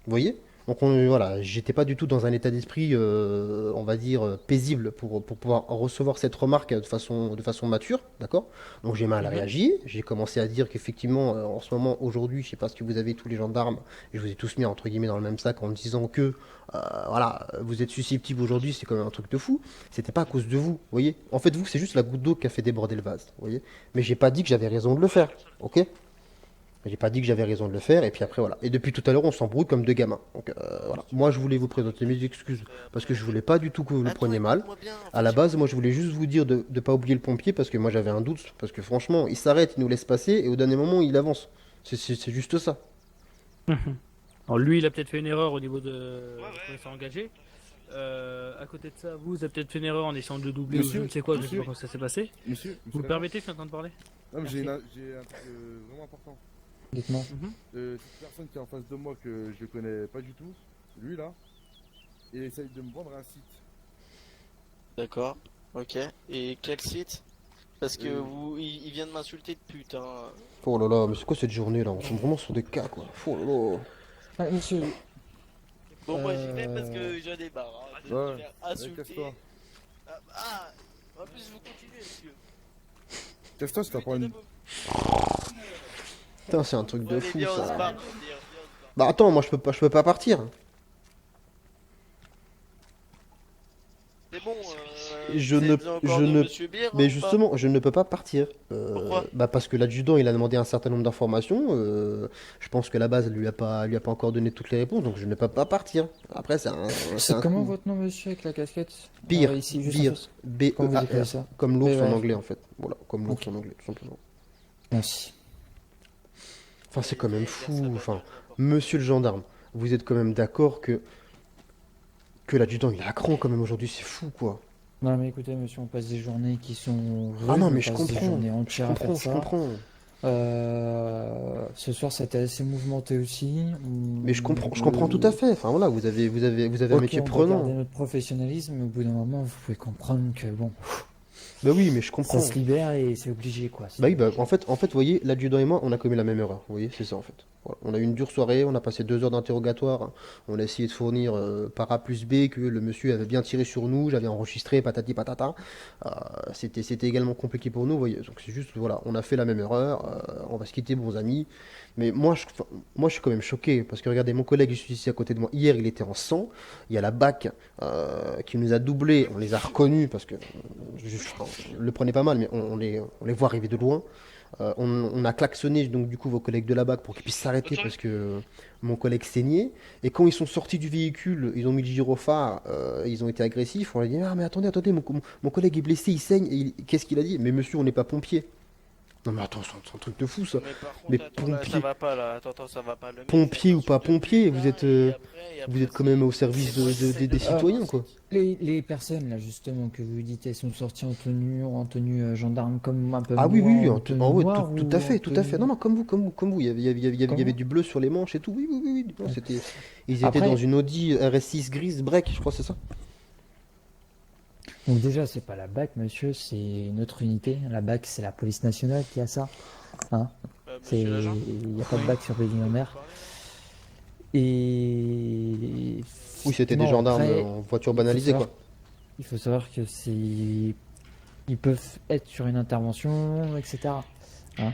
Vous voyez? Donc voilà, j'étais pas du tout dans un état d'esprit, on va dire, paisible pour pouvoir recevoir cette remarque de façon mature, d'accord? Donc j'ai mal réagi, j'ai commencé à dire qu'effectivement, en ce moment, aujourd'hui, je sais pas ce que vous avez tous les gendarmes, je vous ai tous mis entre guillemets dans le même sac en me disant que, voilà, vous êtes susceptible aujourd'hui, c'est quand même un truc de fou. C'était pas à cause de vous, vous voyez? En fait, vous, c'est juste la goutte d'eau qui a fait déborder le vase, vous voyez? Mais j'ai pas dit que j'avais raison de le faire, ok? J'ai pas dit que j'avais raison de le faire, et puis après voilà. Et depuis tout à l'heure, on s'embrouille comme deux gamins. Donc voilà. Moi, je voulais vous présenter mes excuses parce que je voulais pas du tout que vous le Attends, preniez mal. écoute-moi bien, À la base, moi, je voulais juste vous dire de pas oublier le pompier parce que moi, j'avais un doute. Parce que franchement, il s'arrête, il nous laisse passer, et au dernier moment, il avance. C'est juste ça. Alors lui, il a peut-être fait une erreur au niveau de Ouais. comment il s'est engagé. À côté de ça, vous avez peut-être fait une erreur en essayant de doubler ou je Monsieur, ne sais quoi, je ne sais monsieur. pas comment ça s'est passé. Monsieur, Vous me permettez, je suis en train de parler? Non, mais j'ai un truc vraiment important. Dites-moi. Cette personne qui est en face de moi que je connais pas du tout, lui là, il essaye de me vendre un site. D'accord, ok. Et quel site? Parce que Euh. il vient de m'insulter de pute, hein. Oh là là, mais c'est quoi cette journée là? On tombe vraiment sur des cas quoi. Oh là là. Ah, monsieur, Bon, moi j'y vais parce que j'en ai marre, hein, de me Ouais, faire allez, insulter. casse-toi. En plus vous continuez, monsieur. Casse-toi si t'as pas une. Putain, c'est un truc de Allez, fou viens, on se ça. barre, viens, on se barre. Bah attends, moi je peux pas partir. C'est bon, Je vous ne- avez besoin encore je de ne- Monsieur Bière, Mais ou justement, je ne peux pas partir. Pourquoi? Bah parce que l'adjudant il a demandé un certain nombre d'informations. Je pense que la base lui a pas encore donné toutes les réponses, donc je ne peux pas partir. Après c'est un comment coup. votre nom, monsieur, avec la casquette? Pire, Ici, juste en Beer, face. Comment vous écrivez B-E-A-R, ça? comme l'ours en B-E-A-R. anglais en fait. Voilà, comme l'ours Ok. en anglais, tout simplement. Merci. Enfin, c'est quand même fou. Enfin, monsieur le gendarme, vous êtes quand même d'accord que l'adjudant il est à cran quand même aujourd'hui, c'est fou quoi. Non, mais écoutez, monsieur, on passe des journées qui sont Ah non, rudes, mais on je passe des comprends. journées Je entières à faire comprends, je ça. comprends. Ce soir, ça a été assez mouvementé aussi. Mais je comprends tout à fait. Enfin voilà, vous avez un Ok, métier on doit garder prenant. notre professionnalisme, mais au bout d'un moment, vous pouvez comprendre que bon, Bah oui, mais je ça comprends. se libère et c'est obligé, quoi. Bah oui, bah, en fait, vous voyez, l'adjudant et moi, on a commis la même erreur. Vous voyez, c'est ça en fait. Voilà. On a eu une dure soirée, on a passé 2 heures d'interrogatoire. On a essayé de fournir par A plus B que le monsieur avait bien tiré sur nous, j'avais enregistré, patati patata. C'était également compliqué pour nous, vous voyez. Donc c'est juste, voilà, on a fait la même erreur, on va se quitter bons amis. Mais moi, je suis quand même choqué parce que regardez, mon collègue, je suis ici à côté de moi. Hier, il était en sang. Il y a la BAC qui nous a doublé. On les a reconnus parce que enfin, le prenez pas mal, mais on les voit arriver de loin. On a klaxonné donc du coup vos collègues de la BAC pour qu'ils puissent s'arrêter parce que mon collègue saignait. Et quand ils sont sortis du véhicule, ils ont mis le gyrophare, ils ont été agressifs. On a dit ah mais attendez, mon collègue est blessé, il saigne. Et qu'est-ce qu'il a dit? Mais monsieur, on n'est pas pompier. Non mais attends, c'est un truc de fou ça. Mais par Mais contre, attends, là, ça pompier, va pas là. Attends, ça va pas. Le mec, il pompier ou pas t'insulte pompier, depuis vous êtes, là, et après, vous êtes quand c'est. même au service Moi, j'essaie des de pas citoyens avancer. quoi. Les personnes là justement que vous dites, elles sont sorties en tenue gendarme comme un peu Ah oui, moi, oui, oui, en tenue ouais, noire tout ou à en fait, tout à fait. Non, tenue... non, comme vous. Il y avait Comment? du bleu sur les manches et tout. Oui, oui, oui, oui. Non, Ouais. c'était, ils étaient dans Après, une Audi RS6 grise break, je crois, c'est ça? donc déjà c'est pas la BAC monsieur, c'est une autre unité. La BAC c'est la police nationale qui a ça. Hein? Monsieur l'agent? Il n'y a pas de Oui. BAC sur Vous voulez Belle-Île-en-Mer. me parler? Et Oui, c'était des effectivement, gendarmes après, en voiture il faut banalisée, savoir, quoi. il faut savoir que c'est, ils peuvent être sur une intervention, etc. Hein?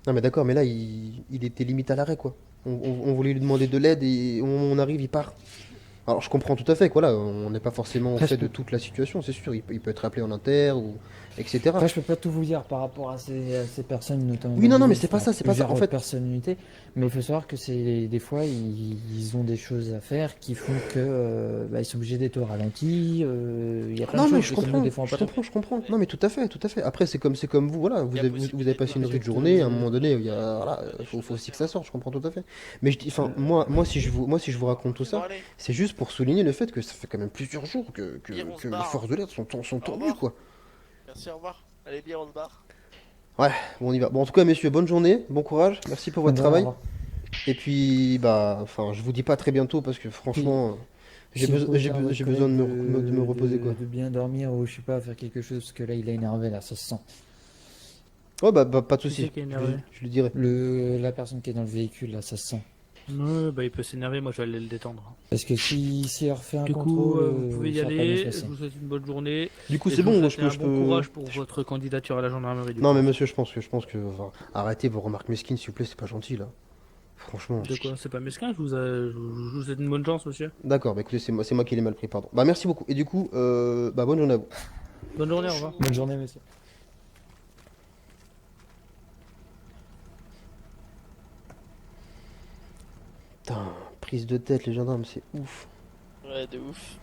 Non, mais d'accord, mais là, il était limite à l'arrêt, quoi. On voulait lui demander de l'aide et au moment où on arrive, il part. Alors, je comprends tout à fait, quoi, là, on n'est pas forcément au Après, fait de toute la situation, c'est sûr. Il peut être appelé en inter ou etc. Après, je peux pas tout vous dire par rapport à ces personnes, notamment Oui, non, non, mais mobilisées. c'est pas Enfin, ça, c'est pas ça. plusieurs En autres fait, personnalités, mais il faut savoir que c'est des fois ils ont des choses à faire qui font que bah, ils sont obligés d'être au ralenti. Il y a plein de non, mais choses que nous des fois on peut pas. je comprends. Non, mais tout à fait, tout à fait. Après, c'est comme vous, voilà, Il y a vous avez possibilité de passé une rude partir. journée, à un moment donné, il y a, voilà, faut aussi que ça sorte, je comprends tout à fait. Mais je dis, enfin, moi, si je vous raconte tout Bon, ça, allez, c'est juste pour souligner le fait que ça fait quand même plusieurs jours Bien, on se que les barre. forces de l'ordre sont Au tendues, revoir. quoi. Merci, au revoir. Allez, bien, on se barre. Ouais, bon, on y va. Bon, en tout cas, messieurs, bonne journée, bon courage, merci pour votre Bonne journée, au travail. revoir. Et puis, bah, enfin, je vous dis pas à très bientôt parce que Puis, franchement, si vous pouvez dire à votre j'ai besoin collègue de me reposer, quoi. de bien dormir ou je sais pas faire quelque chose parce que là il est énervé là, ça se sent. Ouais, pas de Qui c'est soucis, qui est énervé? je lui dirai. La personne qui est dans le véhicule là, ça se sent. Ouais, bah il peut s'énerver, moi je vais aller le détendre. Parce que si elle refait un Du coup, contrôle, vous pouvez y ça va pas bien se aller, je passer. vous souhaite une bonne journée. Du coup, Et c'est je vous bon, moi, souhaite un je bon peux. courage pour votre candidature à la gendarmerie du Non, coup. mais monsieur, enfin, arrêtez vos remarques mesquines, s'il vous plaît, c'est pas gentil, là. Franchement. De quoi? C'est pas mesquin, je vous souhaite une bonne chance, monsieur. D'accord, bah écoutez, c'est moi qui l'ai mal pris, pardon. Bah, merci beaucoup. Et du coup, bah, bonne journée à vous. Bonne journée, au revoir. Bonne journée, monsieur. Putain, prise de tête, les gendarmes, c'est ouf. Ouais, de ouf.